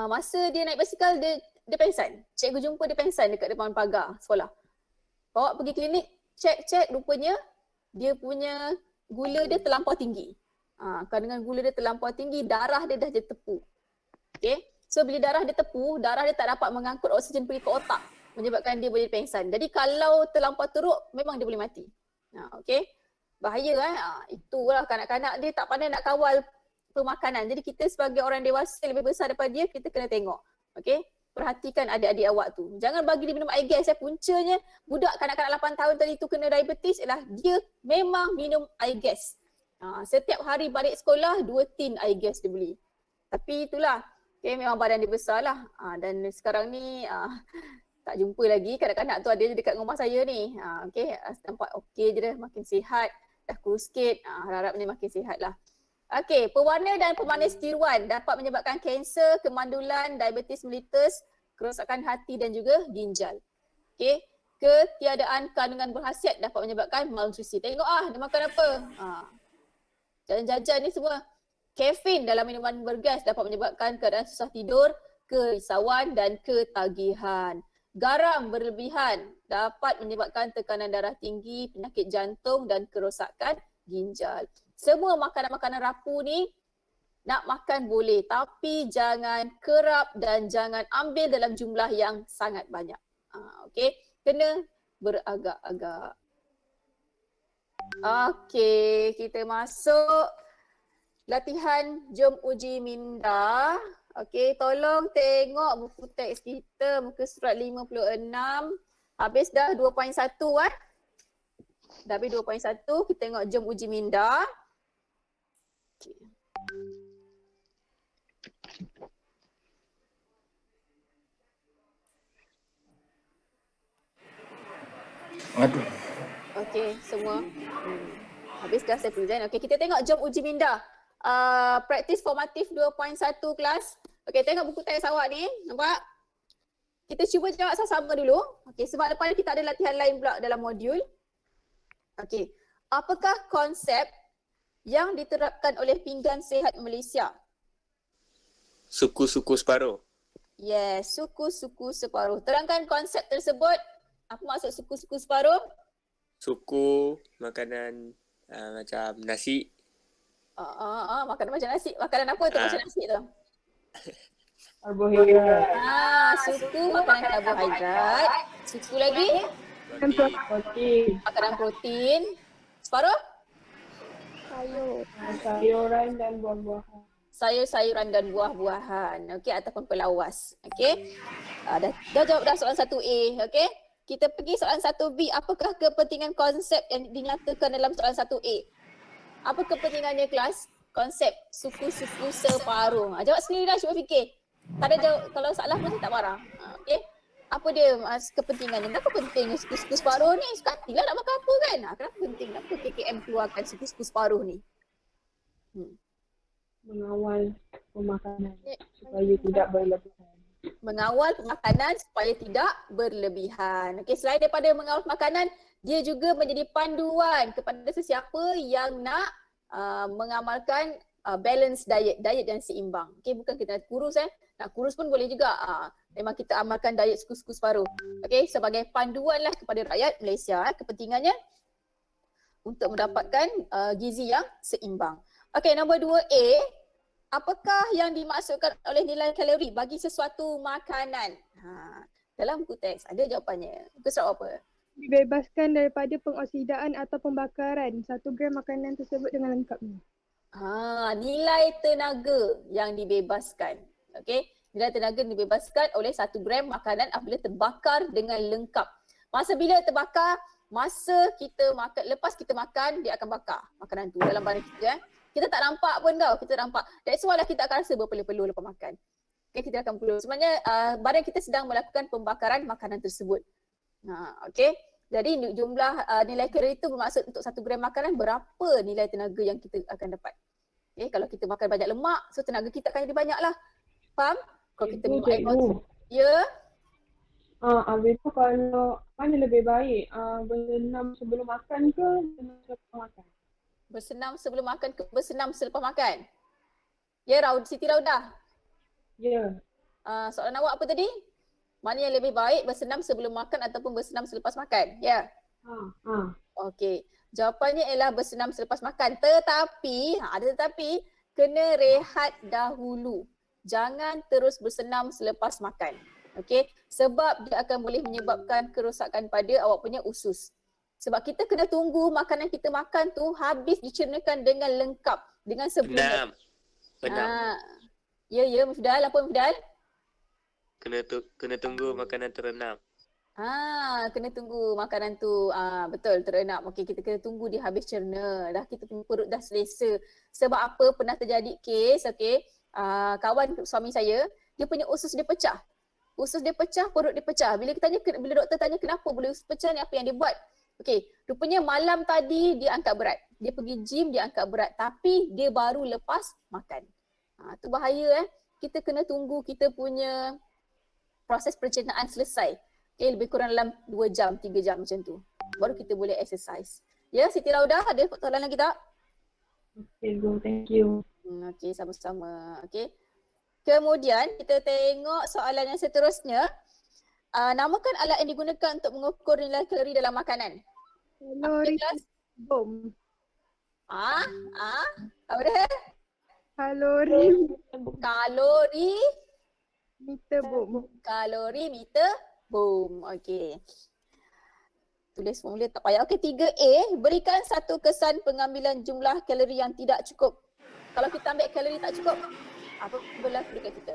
Masa dia naik basikal, dia pengsan. Cikgu jumpa dia pengsan dekat depan pagar sekolah. Bawa pergi klinik, cek rupanya dia punya gula dia terlampau tinggi. Kandungan gula dia terlampau tinggi, darah dia dah jadi tepu. Okay. So bila darah dia tepu, darah dia tak dapat mengangkut oksigen pergi ke otak, menyebabkan dia boleh pengsan. Jadi kalau terlampau teruk, memang dia boleh mati. Okay. Bahaya itulah kanak-kanak dia tak pandai nak kawal pemakanan. Jadi kita sebagai orang dewasa lebih besar daripada dia, kita kena tengok. Okay. Perhatikan adik-adik awak tu. Jangan bagi dia minum air gas. Puncanya budak kanak-kanak 8 tahun tadi tu kena diabetes ialah dia memang minum air gas. Setiap hari balik sekolah 2 tin air gas dia beli. Tapi itulah. Okay, memang badan dia besar lah. Dan sekarang ni tak jumpa lagi. Kanak-kanak tu ada dekat rumah saya ni. Okay, nampak okey je dah, makin sihat. Dah kurus sikit. Harap ni makin sihat lah. Okay, pewarna dan pemanis tiruan dapat menyebabkan kanser, kemandulan, diabetes mellitus, kerosakan hati dan juga ginjal. Okay, ketiadaan kandungan berkhasiat dapat menyebabkan malnutrisi. Tengok dia makan apa. Jajan-jajan ni semua. Kafein dalam minuman bergas dapat menyebabkan keadaan susah tidur, kerisauan dan ketagihan. Garam berlebihan dapat menyebabkan tekanan darah tinggi, penyakit jantung dan kerosakan ginjal. Semua makanan-makanan rapuh ni nak makan boleh tapi jangan kerap dan jangan ambil dalam jumlah yang sangat banyak. Okey, kena beragak-agak. Okey, kita masuk latihan jom uji minda. Okey, tolong tengok buku teks kita muka surat 56. Habis dah 2.1 Dah habis 2.1, kita tengok jom uji minda. Okay. Aduh. Okey, semua. Habis dah saya present. Okey, kita tengok jom uji minda. Praktis formatif 2.1 kelas. Okey, tengok buku teks awak ni. Nampak? Kita cuba jawab sama-sama dulu. Okey, sebab lepas ni kita ada latihan lain pula dalam modul. Okey, apakah konsep yang diterapkan oleh Pinggan Sihat Malaysia? Suku-suku separuh. Yes, suku-suku separuh. Terangkan konsep tersebut. Apa maksud suku-suku separuh? Suku makanan macam nasi. Makanan macam nasi. Makanan apa tu macam nasi tu? Karbohidrat. Suku makanan karbohidrat. Suku lagi? Protein. Makanan protein. Separuh? Sayuran dan buah-buahan. Sayur-sayuran dan buah-buahan. Okey, ataupun pelawas. Okey. Dah jawab dah soalan 1A. Okey. Kita pergi soalan 1B. Apakah kepentingan konsep yang dinyatakan dalam soalan 1A? Apa kepentingannya kelas? Konsep suku-suku separuh. Jawab sendiri dah, cuba fikir. Tak ada jawab, kalau salah pun saya tak marah. Okey. Apa dia kepentingannya? Kenapa penting suku-suku separuh ni? Suka hatilah nak makan apa kan? Kenapa penting? Kenapa KKM keluarkan suku-suku separuh ni? Mengawal pemakanan supaya tidak berlebihan. Mengawal pemakanan supaya tidak berlebihan. Okey, selain daripada mengawal makanan, dia juga menjadi panduan kepada sesiapa yang nak mengamalkan balance diet yang seimbang. Okey, bukan kita nak kurus nak kurus pun boleh juga. Memang kita amalkan diet suku-suku separuh. Okey, sebagai panduan lah kepada rakyat Malaysia. Kepentingannya untuk mendapatkan gizi yang seimbang. Okey, nombor 2A. Apakah yang dimaksudkan oleh nilai kalori bagi sesuatu makanan? Dalam buku teks ada jawapannya. Muka surat apa? Dibebaskan daripada pengoksidaan atau pembakaran 1 gram makanan tersebut dengan lengkapnya. Nilai tenaga yang dibebaskan. Okey, nilai tenaga dibebaskan oleh 1 gram makanan apabila terbakar dengan lengkap. Masa bila terbakar? Masa kita makan, lepas kita makan dia akan bakar makanan tu dalam badan kita. Kita tak nampak pun tau, kita nampak. That's why lah kita akan rasa berpeluh-peluh lepas makan. Okay, kita akan peluh. Sebenarnya badan kita sedang melakukan pembakaran makanan tersebut. Okay. Jadi jumlah nilai kalori itu bermaksud untuk 1 gram makanan berapa nilai tenaga yang kita akan dapat. Okay, kalau kita makan banyak lemak, so tenaga kita akan jadi banyak lah. Faham? Kalau kita minum air Cikgu. ya, Habis tu kalau mana lebih baik? Bersenam sebelum makan ke bersenam selepas makan? bersenam sebelum makan ke bersenam selepas makan. Ya, Siti Raudah. Ya. Soalan awak apa tadi? Mana yang lebih baik, bersenam sebelum makan ataupun bersenam selepas makan? Ya. Okey. Jawapannya ialah bersenam selepas makan. Tetapi, ada tetapi, kena rehat dahulu. Jangan terus bersenam selepas makan. Okey. Sebab dia akan boleh menyebabkan kerosakan pada awak punya usus. Sebab kita kena tunggu makanan kita makan tu habis dicernakan dengan lengkap. Dengan sempurna. Benam. Ya, Mifdal. Apa Mifdal? Kena tunggu makanan terenam. Kena tunggu makanan tu. Betul, terenap. Okey, kita kena tunggu dia habis cerna. Dah kita punya perut dah selesa. Sebab apa pernah terjadi kes, okey. Kawan suami saya, dia punya usus dia pecah. Usus dia pecah, perut dia pecah. Bila doktor tanya kenapa boleh usus pecah ni, apa yang dia buat? Okey, rupanya malam tadi dia angkat berat. Dia pergi gym, dia angkat berat. Tapi dia baru lepas makan. Tu bahaya Kita kena tunggu kita punya proses pencernaan selesai. Okay, lebih kurang dalam 2 jam, 3 jam macam tu. Baru kita boleh exercise. Ya, Siti Raudah, ada soalan lagi tak? Okay, go. Thank you. Okey, sama-sama. Okey. Kemudian kita tengok soalan yang seterusnya. Namakan alat yang digunakan untuk mengukur nilai kalori dalam makanan. Kalori kelas? bom. Apa dia? Kalori Kalori meter bom. Kalori meter boom. Okey. Tulis formula tak payah. Okey, 3A. Berikan satu kesan pengambilan jumlah kalori yang tidak cukup. Kalau kita ambil kalori tak cukup, apa berlaku dekat kita?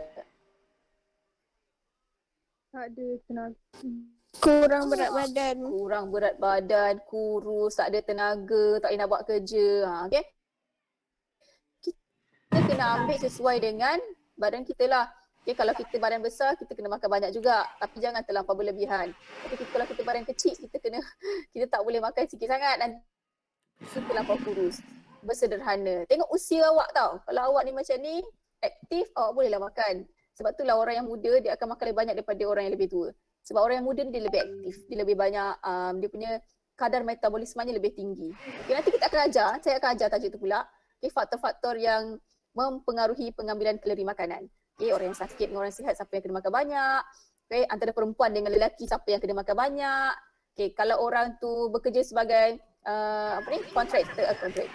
Tak ada tenaga. Kurang berat badan. Kurang berat badan, kurus, tak ada tenaga, tak boleh nak buat kerja. Okey. Kita kena ambil sesuai dengan badan kita lah. Okay, kalau kita badan besar, kita kena makan banyak juga. Tapi jangan terlampau berlebihan. Tapi kalau kita badan kecil, kita tak boleh makan sikit sangat. Nanti kita terlampau kurus. Bersederhana. Tengok usia awak tau. Kalau awak ni macam ni, aktif, awak bolehlah makan. Sebab itulah orang yang muda, dia akan makan lebih banyak daripada orang yang lebih tua. Sebab orang yang muda ni dia lebih aktif. Dia lebih banyak, dia punya kadar metabolismenya lebih tinggi. Okay, nanti kita akan ajar, saya akan ajar tajuk tu pula. Okay, faktor-faktor yang mempengaruhi pengambilan kalori makanan. Okay, orang yang sakit dengan orang sihat, siapa yang kena makan banyak. Okay, antara perempuan dengan lelaki, siapa yang kena makan banyak. Okay, kalau orang tu bekerja sebagai kontraktor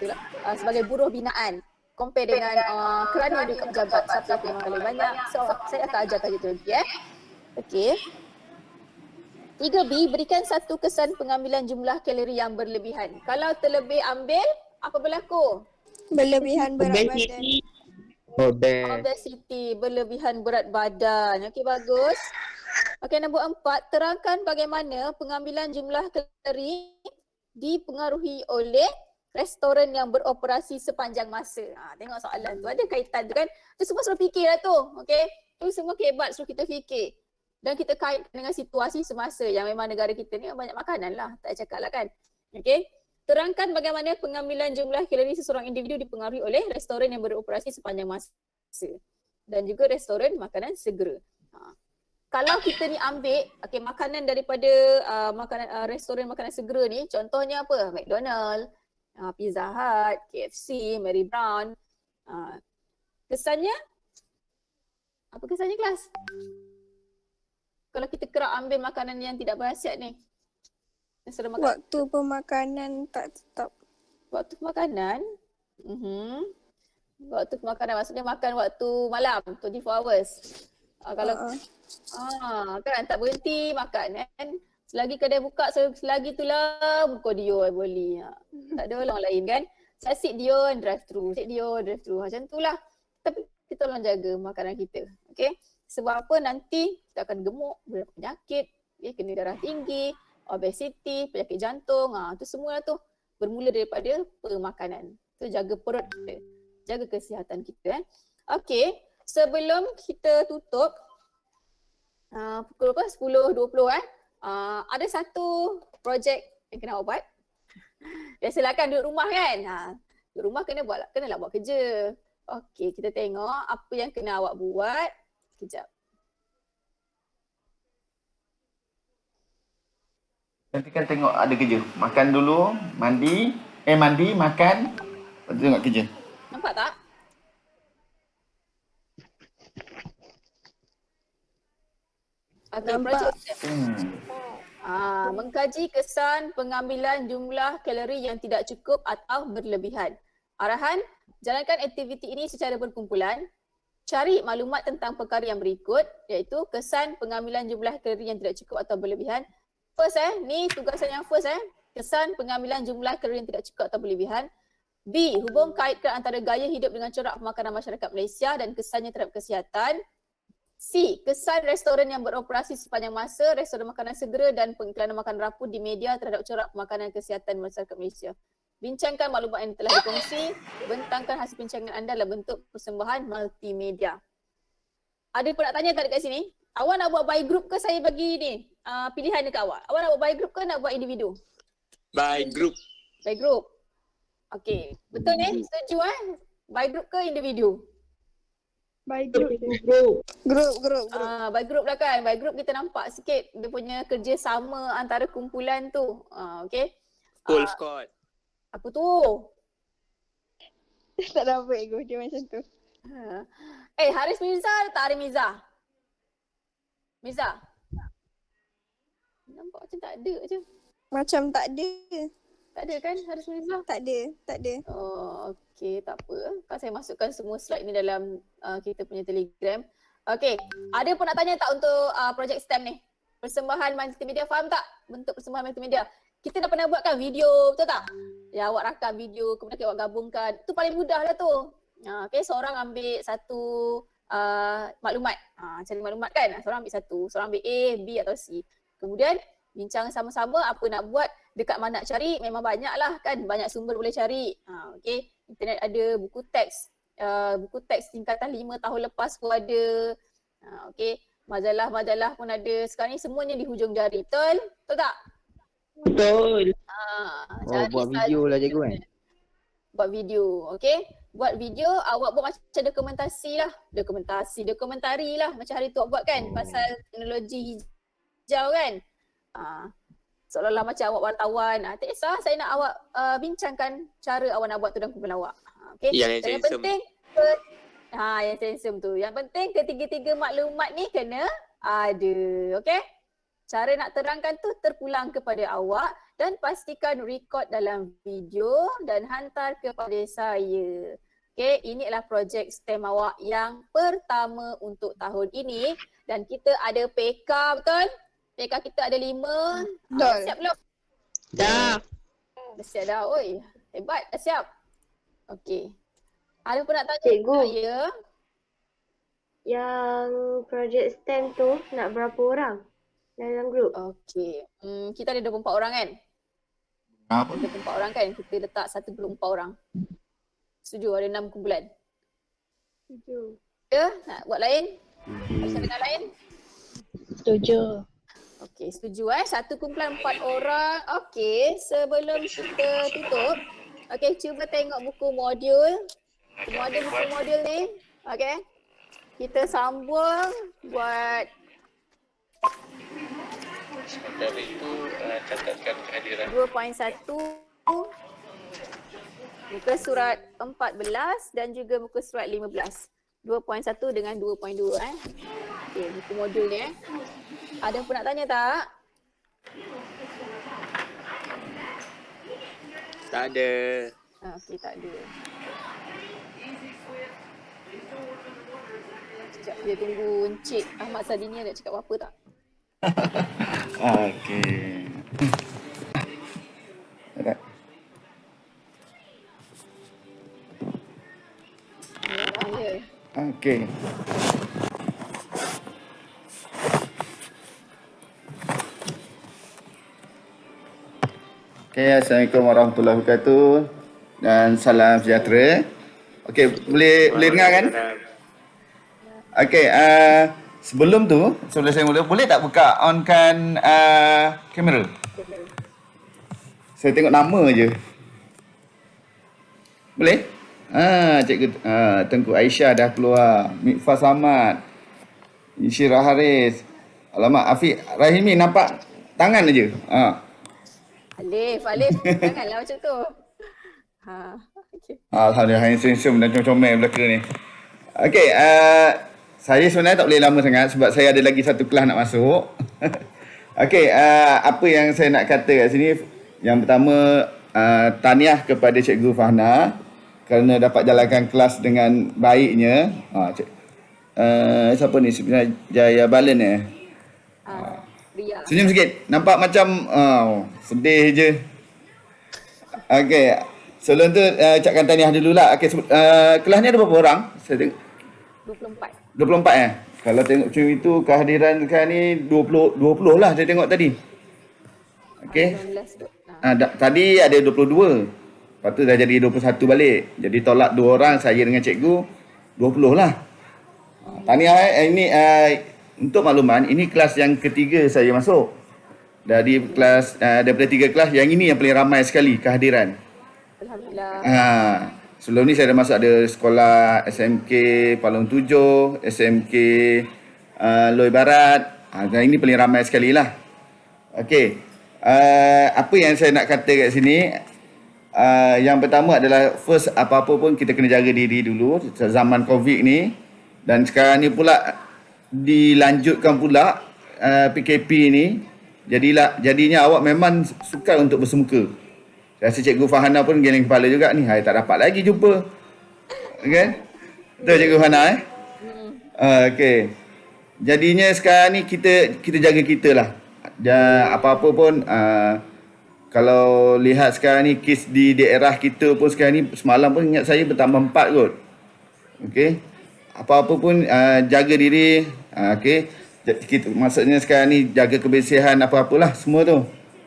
lah, sebagai buruh binaan. Compare dengan kerana dia kat pejabat, siapa yang kena makan lebih banyak. So, saya akan ajar tajuk tu lagi. Okay. 3B, berikan satu kesan pengambilan jumlah kalori yang berlebihan. Kalau terlebih ambil, apa berlaku? Berlebihan berat badan. Obesity, berlebihan berat badan. Okey, bagus. Okey, nombor 4, terangkan bagaimana pengambilan jumlah kalori dipengaruhi oleh restoran yang beroperasi sepanjang masa. Tengok soalan tu, ada kaitan tu kan. Tu semua suruh fikir lah tu. Okey, tu semua kebat suruh kita fikir. Dan kita kaitkan dengan situasi semasa yang memang negara kita ni banyak makanan lah. Tak cakap lah kan. Okey. Terangkan bagaimana pengambilan jumlah kalori seseorang individu dipengaruhi oleh restoran yang beroperasi sepanjang masa. Dan juga restoran makanan segera. Kalau kita ni ambil makanan daripada restoran makanan segera ni, contohnya apa? McDonald, Pizza Hut, KFC, Mary Brown. Kesannya? Apa kesannya kelas? Kalau kita kerap ambil makanan yang tidak berkhasiat ni. Waktu pemakanan tak tetap. Waktu pemakanan? Waktu pemakanan maksudnya makan waktu malam, 24 hours. Kalau kan tak berhenti makan kan. Selagi kedai buka, selagi itulah buka dia boleh. Tak ada orang lain kan. Saya sit dia drive through, macam itulah. Tapi kita tolong jaga makanan kita. Okay. Sebab apa, nanti kita akan gemuk, penyakit, kena darah tinggi, obesity, penyakit jantung, tu semua tu bermula daripada pemakanan. Tu jaga perut kita, jaga kesihatan kita. Okey, sebelum kita tutup pukul 10.20 ada satu projek yang kena awak buat. Biasalah kan duduk rumah kan. Duduk rumah kenalah buat kerja. Okey, kita tengok apa yang kena awak buat. Sekejap. Nanti kan tengok ada kerja. Makan dulu, mandi, makan, lepas tu tengok kerja. Nampak tak? Okay, Nampak. Mengkaji kesan pengambilan jumlah kalori yang tidak cukup atau berlebihan. Arahan, jalankan aktiviti ini secara berkumpulan. Cari maklumat tentang perkara yang berikut, iaitu kesan pengambilan jumlah kalori yang tidak cukup atau berlebihan. First ni tugasan yang first kesan pengambilan jumlah kalori yang tidak cukup atau berlebihan. B, hubung kaitkan antara gaya hidup dengan corak pemakanan masyarakat Malaysia dan kesannya terhadap kesihatan. C, kesan restoran yang beroperasi sepanjang masa, restoran makanan segera dan pengiklanan makanan rapuh di media terhadap corak pemakanan kesihatan masyarakat Malaysia. Bincangkan maklumat yang telah dikongsi, bentangkan hasil bincangan anda dalam bentuk persembahan multimedia. Ada pun nak tanya tak dekat sini? Awak nak buat by group ke saya bagi ni? Pilihan dekat awak. Awak nak buat by group ke nak buat individu? By group. By group. Okey, betul ni? Setuju By group ke individu? By group. Group. By group lah kan. By group kita nampak sikit dia punya kerjasama antara kumpulan tu. Okey. Full squad. Apa tu? Tak dapat ego dia macam tu. Haris Mirza tak Haris Mirza? Mirza? Nampak macam tak ada je. Macam tak ada. Tak ada kan Haris Mirza? Tak ada. Oh, okey, tak apa. Kan saya masukkan semua slide ni dalam kita punya Telegram. Okey, ada pun nak tanya tak untuk projek STEM ni? Persembahan multimedia, faham tak? Bentuk persembahan multimedia. Kita dah pernah buat kan video, betul tak? Ya, awak rakam video, kemudian awak gabungkan. Itu paling mudah lah tu. Okey, seorang ambil satu maklumat. Cari maklumat kan? Seorang ambil satu. Seorang ambil A, B atau C. Kemudian bincang sama-sama apa nak buat, dekat mana nak cari, memang banyak lah kan, banyak sumber boleh cari. Okay, internet ada, buku teks tingkatan 5 tahun lepas pun ada. Okay, majalah-majalah pun ada. Sekarang ni semuanya di hujung jari, betul? Betul tak? Betul. Buat video lah cikgu kan? Buat video, okay? Buat video, awak buat macam dokumentari lah macam hari tu awak buat kan, pasal teknologi hijau kan. Seolah-olah macam awak wartawan. Tak kisah, saya nak awak bincangkan cara awak nak buat tu dalam kumpulan awak. Okay? Yang Dan yang penting yang sensum tu. Yang penting ketiga-tiga maklumat ni kena ada. Okay? Cara nak terangkan tu terpulang kepada awak dan pastikan record dalam video dan hantar kepada saya. Okay, ini adalah projek STEM awak yang pertama untuk tahun ini dan kita ada PK, betul? PK kita ada 5. Betul. Siap belum? Dah. Dah siap dah. Oi, hebat. Dah siap. Okey. Ada pun nak tanya? Cikgu. Ya. Yang projek STEM tu nak berapa orang dalam grup? Okey. Kita ada 24 orang kan? Apa? 24 orang kan? Kita letak 14 orang. Setuju? Ada 6 kumpulan. Setuju. Ya? Nak buat lain? Macam dengan lain? Setuju. Okey, setuju Satu kumpulan 4 orang. Okey, sebelum kita tutup, okey, cuba tengok buku modul. Buku modul ni. Okey. Kita sambung buat Sementara itu catatkan kehadiran 2.1 muka surat 14 dan juga muka surat 15. 2.1 dengan 2.2 Okey, buku modul ni Ada pun nak tanya tak? Tak ada. Okey, tak ada. Sekejap, dia tunggu Encik Ahmad Sadini nak cakap apa tak? Okey. Alright. Ya. Okey. Okay, Assalamualaikum warahmatullahi wabarakatuh dan salam sejahtera. Okey, boleh dengar kan? Okey, sebelum saya mula, boleh tak buka onkan kamera? Saya tengok nama je. Boleh? Cikgu Tengku Aisyah dah keluar. Mikfah Samad. Isyirah Haris. Alamak, Afiq Rahimi nampak tangan aja. Alif, janganlah macam tu. Okay. Alhamdulillah, handsome dan comel belaka ni. Okey, saya sebenarnya tak boleh lama sangat sebab saya ada lagi satu kelas nak masuk. Okey, apa yang saya nak kata kat sini, yang pertama, tahniah kepada Cikgu Fahna kerana dapat jalankan kelas dengan baiknya. Siapa ni? Sebenarnya Jaya Balen Ria. Senyum sikit. Nampak macam sedih je. Okey. Sebelum tu ucapkan tahniah dululah. Okey, kelas ni ada berapa orang? Saya tengok 24 Kalau tengok macam itu kehadiran sekarang ni 20 lah saya tengok tadi. Okey. Tadi ada 22. Lepas tu dah jadi 21 balik. Jadi tolak 2 orang, saya dengan cikgu 20 lah. Tahniah ini untuk makluman, ini kelas yang ketiga saya masuk. Dari kelas daripada 3 kelas, yang ini yang paling ramai sekali kehadiran. Alhamdulillah. Sebelum ni saya dah masuk ada sekolah SMK Palung 7, SMK Loy Barat. Dan ini paling ramai sekali lah. Okey. Apa yang saya nak kata kat sini, yang pertama adalah first, apa-apa pun kita kena jaga diri dulu zaman COVID ni. Dan sekarang ni pula dilanjutkan pula PKP ni. Jadinya awak memang sukar untuk bersemuka. Saya rasa Cikgu Fahana pun geleng kepala juga ni. Hai, tak dapat lagi jumpa. Kan? Betul Cikgu Fahana okey. Jadinya sekarang ni kita jaga kita lah. Dan apa-apa pun kalau lihat sekarang ni kes di daerah kita pun sekarang ni, semalam pun ingat saya bertambah 4 kot. Okey. Apa-apa pun jaga diri. Okey. Maksudnya sekarang ni jaga kebersihan apa-apalah semua tu.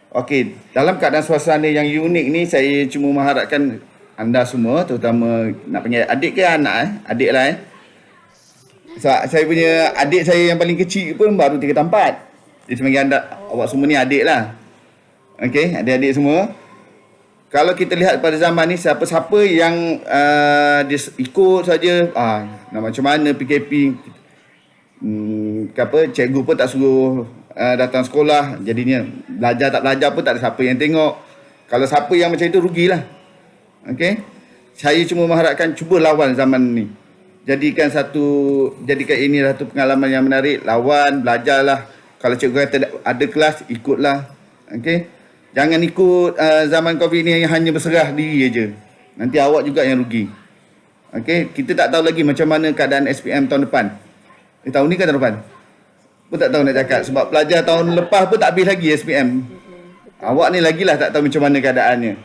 Okey, dalam keadaan suasana yang unik ni, saya cuma mengharapkan anda semua, terutama nak panggil adik ke anak adik lah So, saya punya adik saya yang paling kecil pun baru 3 tahun 4. Dia sebagai anda, awak semua ni adik lah. Okey, adik-adik semua. Kalau kita lihat pada zaman ni, siapa-siapa yang dia ikut saja, nak macam mana PKP, cikgu pun tak suruh datang sekolah, jadinya belajar tak belajar pun tak ada siapa yang tengok. Kalau siapa yang macam itu, rugilah. Okey, saya cuma mengharapkan cuba lawan zaman ni. Jadikan ini satu pengalaman yang menarik. Lawan, belajarlah. Kalau cikgu kata ada kelas, ikutlah. Okey, jangan ikut zaman COVID ni yang hanya berserah diri aja. Nanti awak juga yang rugi. Okey, kita tak tahu lagi macam mana keadaan SPM tahun depan. Tahun ni kan tahun depan? Pun tak tahu nak cakap. Sebab pelajar tahun lepas pun tak habis lagi SPM. Awak ni lagilah tak tahu macam mana keadaannya.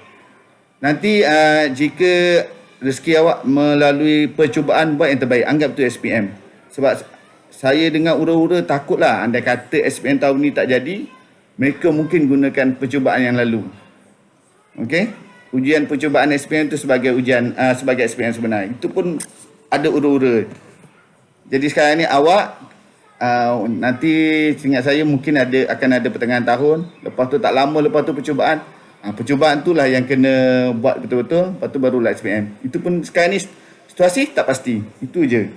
Nanti jika rezeki awak melalui percubaan, buat yang terbaik. Anggap tu SPM. Sebab saya dengar ura-ura takutlah andai kata SPM tahun ni tak jadi, mereka mungkin gunakan percubaan yang lalu. Okey? Ujian percubaan SPM tu sebagai ujian sebagai SPM sebenar. Itu pun ada ura-ura. Jadi sekarang ni awak nanti seingat saya mungkin akan ada pertengahan tahun. Lepas tu tak lama lepas tu percubaan. Percubaan itulah yang kena buat betul-betul. Lepas tu barulah SPM. Itu pun sekarang ni situasi tak pasti. Itu je.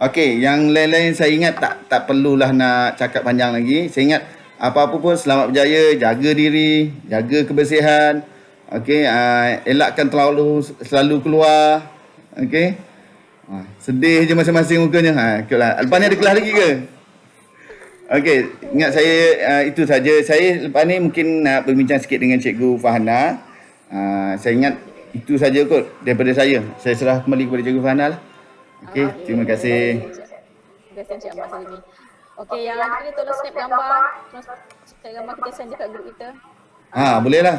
Okey, yang lain-lain saya ingat tak perlulah nak cakap panjang lagi. Saya ingat apa-apa pun selamat berjaya, jaga diri, jaga kebersihan. Okey, elakkan selalu keluar. Okey. Sedih je masing-masing mukanya. Okeylah. Lepas ni ada kelas lagi ke? Okey, ingat saya itu saja. Saya lepas ni mungkin nak berbincang sikit dengan Cikgu Fahana. Saya ingat itu saja kot daripada saya. Saya serah kembali kepada Cikgu Fahana lah. Okey, terima kasih. Terima kasih Encik Ahmad Salimi. Okey, yang ada ni tolong snap gambar. Snap gambar kita send dekat grup kita. Boleh lah.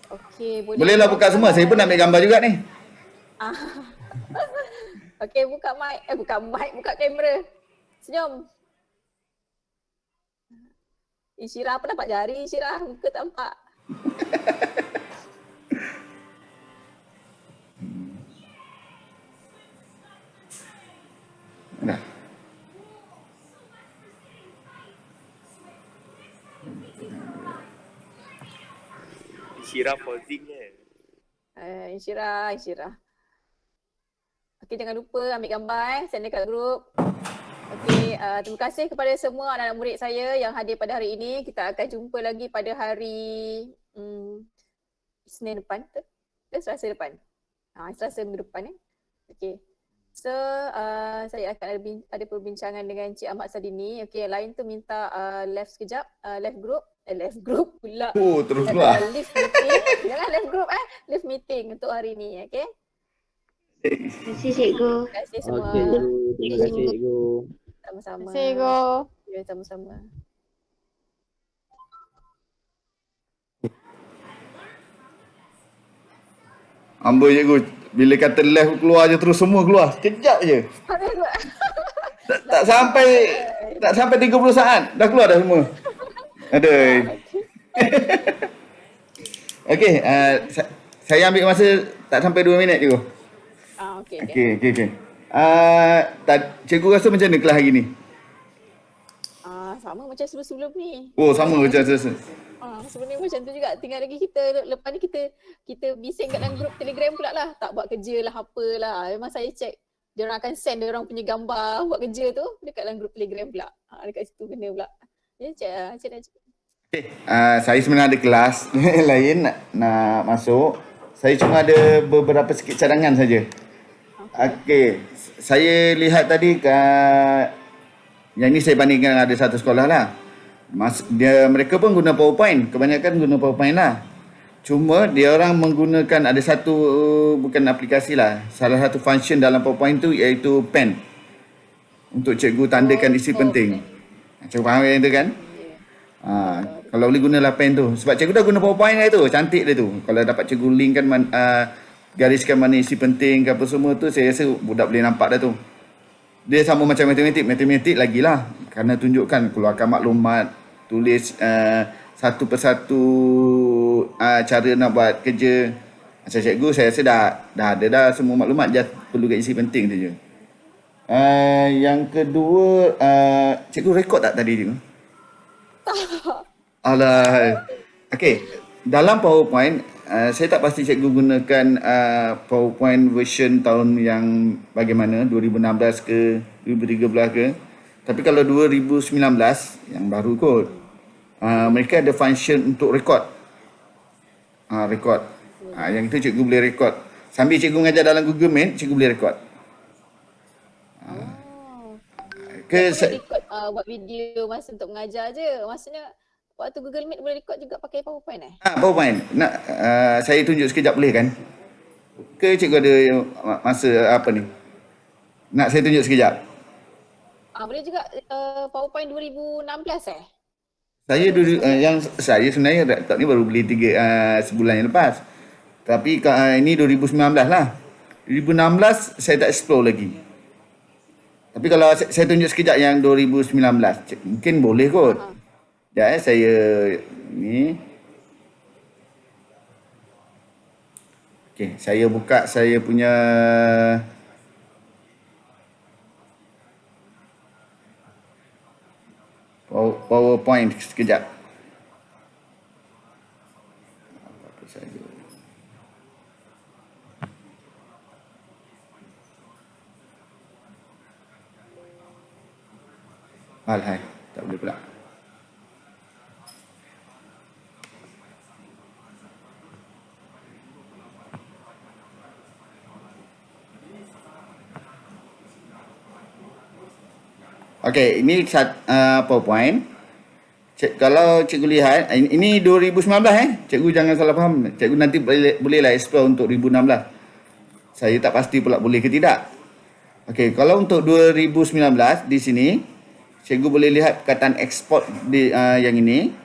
Okey, boleh lah buka semua. Saya pun nak ambil gambar juga ni. Okey, buka buka kamera. Senyum. Syirah apa nampak jari Syirah? Muka tak nampak. Dah. Insyirah pausing kan. Insyirah. Okey, jangan lupa ambil gambar send dekat grup. Okey, terima kasih kepada semua anak-anak murid saya yang hadir pada hari ini. Kita akan jumpa lagi pada hari Isnin depan tu. Selasa depan. Selasa minggu depan Okey. So, saya akan ada perbincangan dengan Cik Ahmad Sadini. Okey, yang lain tu minta left sekejap, left group pula. Oh, terus keluar. Live meeting. Jangan left group live meeting untuk hari ni, okey? Terima kasih cikgu. Terima kasih semua. Okey, terima kasih cikgu. Sama-sama. Terima kasih, Go. Ya, sama-sama. Amboi cikgu, bila kata left keluar je terus semua keluar. Sekejap je. Tak sampai 30 saat dah keluar dah semua. Aduh. Okey, saya ambil masa tak sampai 2 minit cikgu. Okey. Okey. Cikgu rasa macam mana kelas hari ni? Sama macam sebelum-sebelum ni. Oh, sama macam saya. Sebenarnya macam tu juga. Tinggal lagi lepas ni kita bising kat dalam grup Telegram pula lah. Tak buat kerja lah, apalah. Memang saya check. Dia orang akan send dia orang punya gambar buat kerja tu dekat dalam grup Telegram pula. Dekat situ kena pula. Dia check dah. Okay. Saya sebenarnya ada kelas lain nak masuk. Saya cuma ada beberapa sikit cadangan saja. Okey. Saya lihat tadi yang ni saya bandingkan ada satu sekolah lah. Mereka pun guna PowerPoint. Kebanyakan guna PowerPoint lah. Cuma dia orang menggunakan ada satu bukan aplikasi lah. Salah satu function dalam PowerPoint tu iaitu pen. Untuk cikgu tandakan isi penting. Cikgu faham yang tu kan? Kalau boleh gunalah pen tu. Sebab cikgu dah guna PowerPoint lah tu. Cantik dia tu. Kalau dapat cikgu link kan gariskan mana isi penting ke apa semua tu, saya rasa budak boleh nampak dah tu. Dia sama macam matematik lagilah. Kerana tunjukkan keluarkan maklumat, tulis satu persatu cara nak buat kerja. Macam cikgu saya rasa dah ada dah semua maklumat, just perlu isi penting tu je. Yang kedua, cikgu rekod tak tadi cikgu? Alah. Okey, dalam PowerPoint saya tak pasti cikgu gunakan PowerPoint version tahun yang bagaimana, 2016 ke 2013 ke. Tapi kalau 2019 yang baru kot, mereka ada function untuk rekod. Rekod. Yang itu cikgu boleh rekod. Sambil cikgu mengajar dalam Google Meet, cikgu boleh rekod. Boleh rekod buat video masa untuk mengajar je. Maksudnya waktu Google Meet boleh rekod juga pakai PowerPoint PowerPoint. Nak saya tunjuk sekejap boleh kan? Ke cikgu ada masa apa ni? Nak saya tunjuk sekejap? Boleh juga PowerPoint 2016 Saya sebenarnya laptop ni baru beli sebulan yang lepas. Tapi ini 2019 lah. 2016 saya tak explore lagi. Tapi kalau saya tunjuk sekejap yang 2019, mungkin boleh kot. Sekejap saya ni. Okey, saya buka saya punya PowerPoint sekejap. Apa saja. Alhai, tak boleh pula. Okey, ini PowerPoint. Kalau cikgu lihat, ini 2019 Cikgu jangan salah faham. Cikgu nanti bolehlah explore untuk 2016. Saya tak pasti pula boleh ke tidak. Okey, kalau untuk 2019 di sini, cikgu boleh lihat perkataan export di yang ini.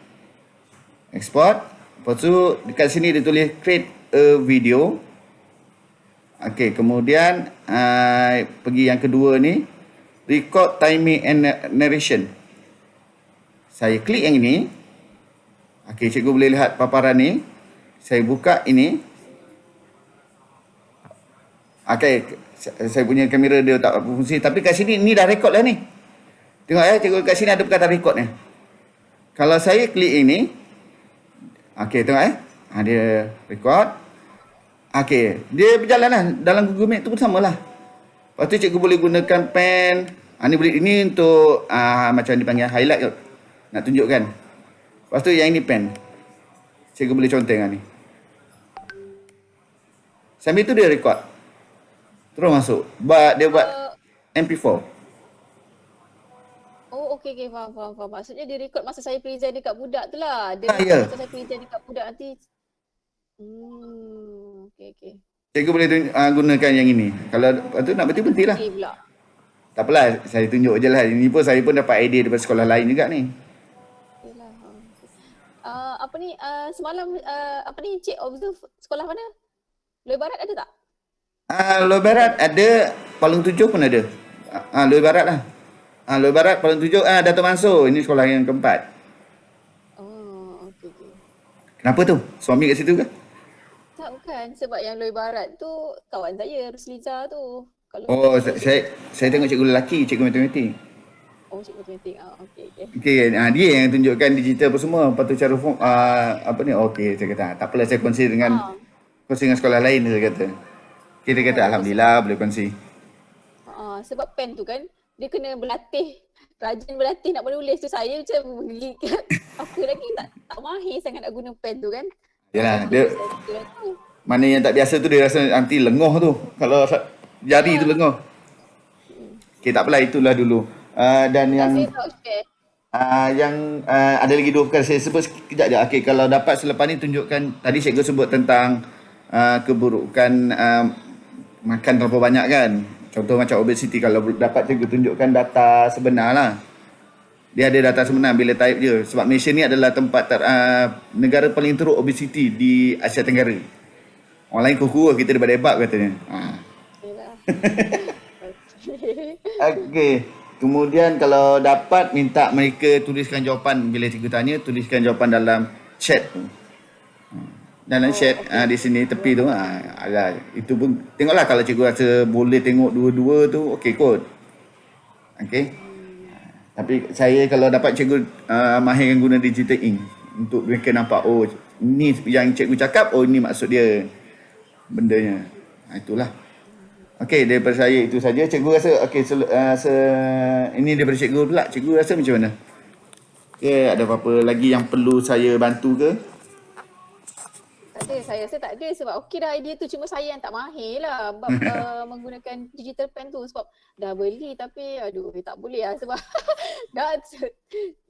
Export. Lepas tu dekat sini dia tulis create a video. Okey, kemudian pergi yang kedua ni, record timing and narration. Saya klik yang ini. Okey, cikgu boleh lihat paparan ni. Saya buka ini. Okey, saya punya kamera dia tak berfungsi. Tapi kat sini, ni dah record lah ni. Tengok cikgu kat sini ada perkataan record ni. Kalau saya klik ini. Okey, tengok Dia record. Okey, dia berjalan lah. Dalam Google Meet tu pun sama lah. Lepas tu cikgu boleh gunakan pen. Ini untuk macam dipanggil highlight kot. Nak tunjukkan. Lepas tu yang ini pen. Cikgu boleh contoh dengan ni. Sambil tu dia record. Terus masuk. Dia buat MP4. Oh, okey, faham. Maksudnya dia record masa saya present dekat budak tu lah. Dia Ya. masa saya present dekat budak nanti. Okey. Cikgu boleh gunakan yang ini. Kalau lepas tu nak berhenti lah. Okey pula. Tak apalah, saya tunjuk je lah. Ini pun saya pun dapat idea daripada sekolah lain juga ni. Yalah. Semalam Cik observe sekolah mana? Loy Barat ada tak? Loy Barat ada, Palung 7 pun ada. Loy Barat lah. Loy Barat, Palung 7, Dato' Mansur. Ini sekolah yang keempat. Oh, okey. Kenapa tu? Suami kat situ ke? Tak, bukan. Sebab yang Loy Barat tu kawan saya, Rusliza tu. Kalau Saya tengok cikgu lelaki, cikgu matematik. Oh, cikgu matematik. Okey. Okey, dia yang tunjukkan digital apa semua. Lepas tu cara form, okey, saya kata. Tak apalah, saya kongsi dengan sekolah lain, saya kata. Kita kata, Alhamdulillah boleh kongsi. Sebab pen tu kan, dia kena berlatih. Rajin berlatih nak menulis tu. Saya macam menggigit. Apa lagi tak mahir sangat nak guna pen tu kan. Yalah, dia mana yang tak biasa tu dia rasa nanti lengoh tu. Kalau jari tu lengoh. Okey, tak apalah, itulah dulu. Dan yang ada lagi 2 perkara saya sebut sekejap je. Okey, kalau dapat selepas ni tunjukkan, tadi cikgu sebut tentang keburukan makan terlalu banyak kan. Contoh macam obesity, kalau dapat cikgu tunjukkan data sebenar lah. Dia ada data sebenar bila type je. Sebab Malaysia ni adalah tempat negara paling teruk obesity di Asia Tenggara. Orang lain kuku kita daripada hebat katanya. Okey. Kemudian kalau dapat minta mereka tuliskan jawapan bila cikgu tanya, tuliskan jawapan dalam chat tu. Dalam chat di sini tepi tu. Itu pun tengoklah, kalau cikgu rasa boleh tengok dua-dua tu okey kot. Okey. Tapi saya kalau dapat cikgu mahirkan guna digital ink untuk mereka nampak, oh ni yang cikgu cakap, oh ini maksud dia bendanya. Itulah. Okey, daripada saya itu saja. Cikgu rasa okey, ini daripada cikgu pula. Cikgu rasa macam mana? Okey, ada apa-apa lagi yang perlu saya bantu ke? Tak ada, saya rasa tak ada sebab okey dah idea tu, cuma saya yang tak mahir lah menggunakan digital pen tu sebab dah beli tapi aduh tak boleh lah sebab dah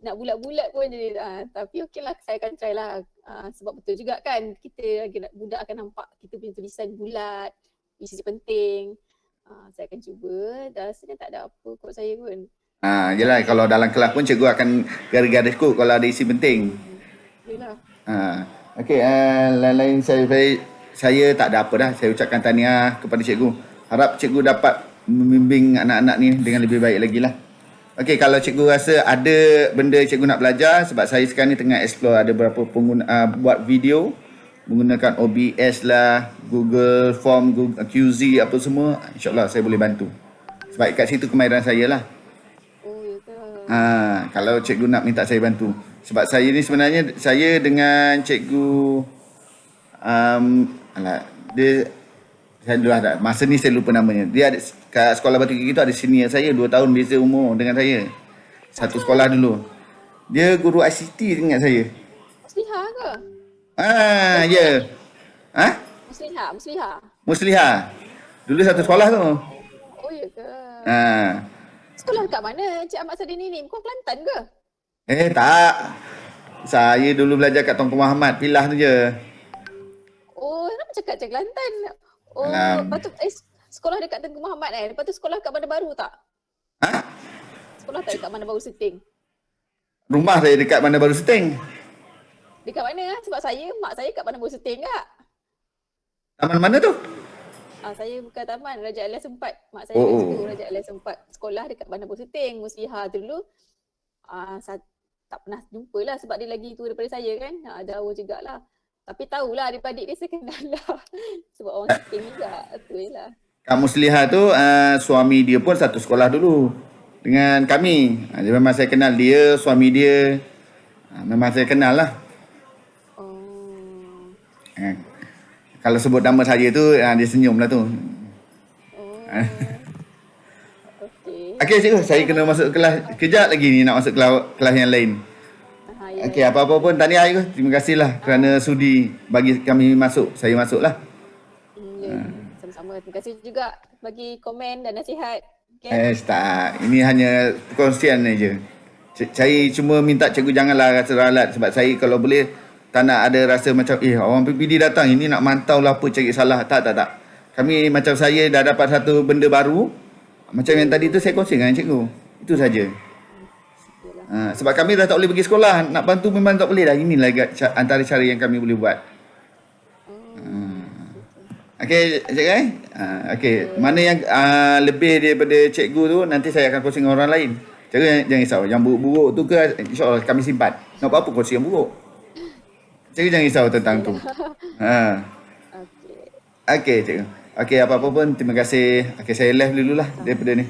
nak bulat-bulat pun jadi tapi okey lah, saya akan try lah sebab betul juga kan kita budak akan nampak kita punya tulisan bulat, isi penting. Saya akan cuba, dah rasanya tak ada apa kot saya pun. Yelah, kalau dalam kelas pun cikgu akan garis-garis kot kalau ada isi penting. Yelah. Okey, lain-lain saya tak ada apa dah. Saya ucapkan tahniah kepada cikgu. Harap cikgu dapat membimbing anak-anak ni dengan lebih baik lagi lah. Okey, kalau cikgu rasa ada benda cikgu nak belajar, sebab saya sekarang ni tengah explore ada berapa buat video menggunakan OBS lah, Google Form, Google QZ apa semua, insyaAllah saya boleh bantu. Sebab kat situ kemahiran saya lah. Oh, ya ke? Kalau cikgu nak minta saya bantu. Sebab saya ni sebenarnya, saya dengan cikgu masa ni saya lupa namanya. Dia ada kat sekolah Batu Gigi tu ada senior saya 2 tahun beza umur dengan saya. Satu sekolah dulu. Dia guru ICT ingat saya. Muslihah ke? Ya. Muslihah. Dulu satu sekolah tu. Oh, ya ke? Sekolah kat mana Cik Ahmad Sadini ni? Kau Kelantan ke? Tak. Saya dulu belajar kat Tuanku Muhammad, Pilah tu je. Oh, kenapa cakap Cik Kelantan? Oh, lepas tu sekolah dekat Tuanku Muhammad Lepas tu sekolah kat Bandar Baru tak? Sekolah tak dekat Bandar Baru Seting? Rumah saya dekat Bandar Baru Seting. Dekat mana? Sebab mak saya kat Bandar Baru Seting kak. Taman mana tu? Saya bukan taman, Raja Alias 4. Mak saya kat situ, Raja Alias 4. Sekolah dekat Bandar Baru Seting, Muslihah tu dulu. Tak pernah jumpa lah sebab dia lagi tua daripada saya kan. Jauh jugalah. Tapi tahulah adik-adik dia saya kenal lah. Sebab orang Seting juga. Tu je lah. Kak Muslihah tu suami dia pun satu sekolah dulu dengan kami. Dia memang saya kenal dia, suami dia. Memang saya kenal lah. Kalau sebut nama saya tu, dia senyum lah tu. Okey. Okey cikgu, saya kena masuk kelas. Kejap lagi ni nak masuk kelas yang lain. Ya, Okey, apa-apa pun tahniah cikgu. Terima kasihlah kerana sudi bagi kami masuk. Saya masuklah. Ya, sama-sama. Terima kasih juga bagi komen dan nasihat. Okay. Tak. Ini hanya perkongsian saja. Saya cuma minta cikgu janganlah rasa ralat sebab saya kalau boleh tak nak ada rasa macam orang PPD datang ini nak mantau lah apa cari salah. Tak. Kami macam saya dah dapat satu benda baru. Macam yang tadi tu saya kongsi dengan cikgu. Itu saja. Sebab kami dah tak boleh pergi sekolah. Nak bantu memang tak boleh dah. Inilah antara cara yang kami boleh buat. Okey, cikgu okey. Mana yang lebih daripada cikgu tu nanti saya akan kongsi dengan orang lain. Cikgu jangan risau. Yang buruk-buruk tu ke insya-Allah kami simpan. Nak buat apa kongsi yang buruk? Cikgu jangan risau tentang tu. Okey, cikgu. Okey, apa-apa pun terima kasih. Okey, saya live dululah daripada ni.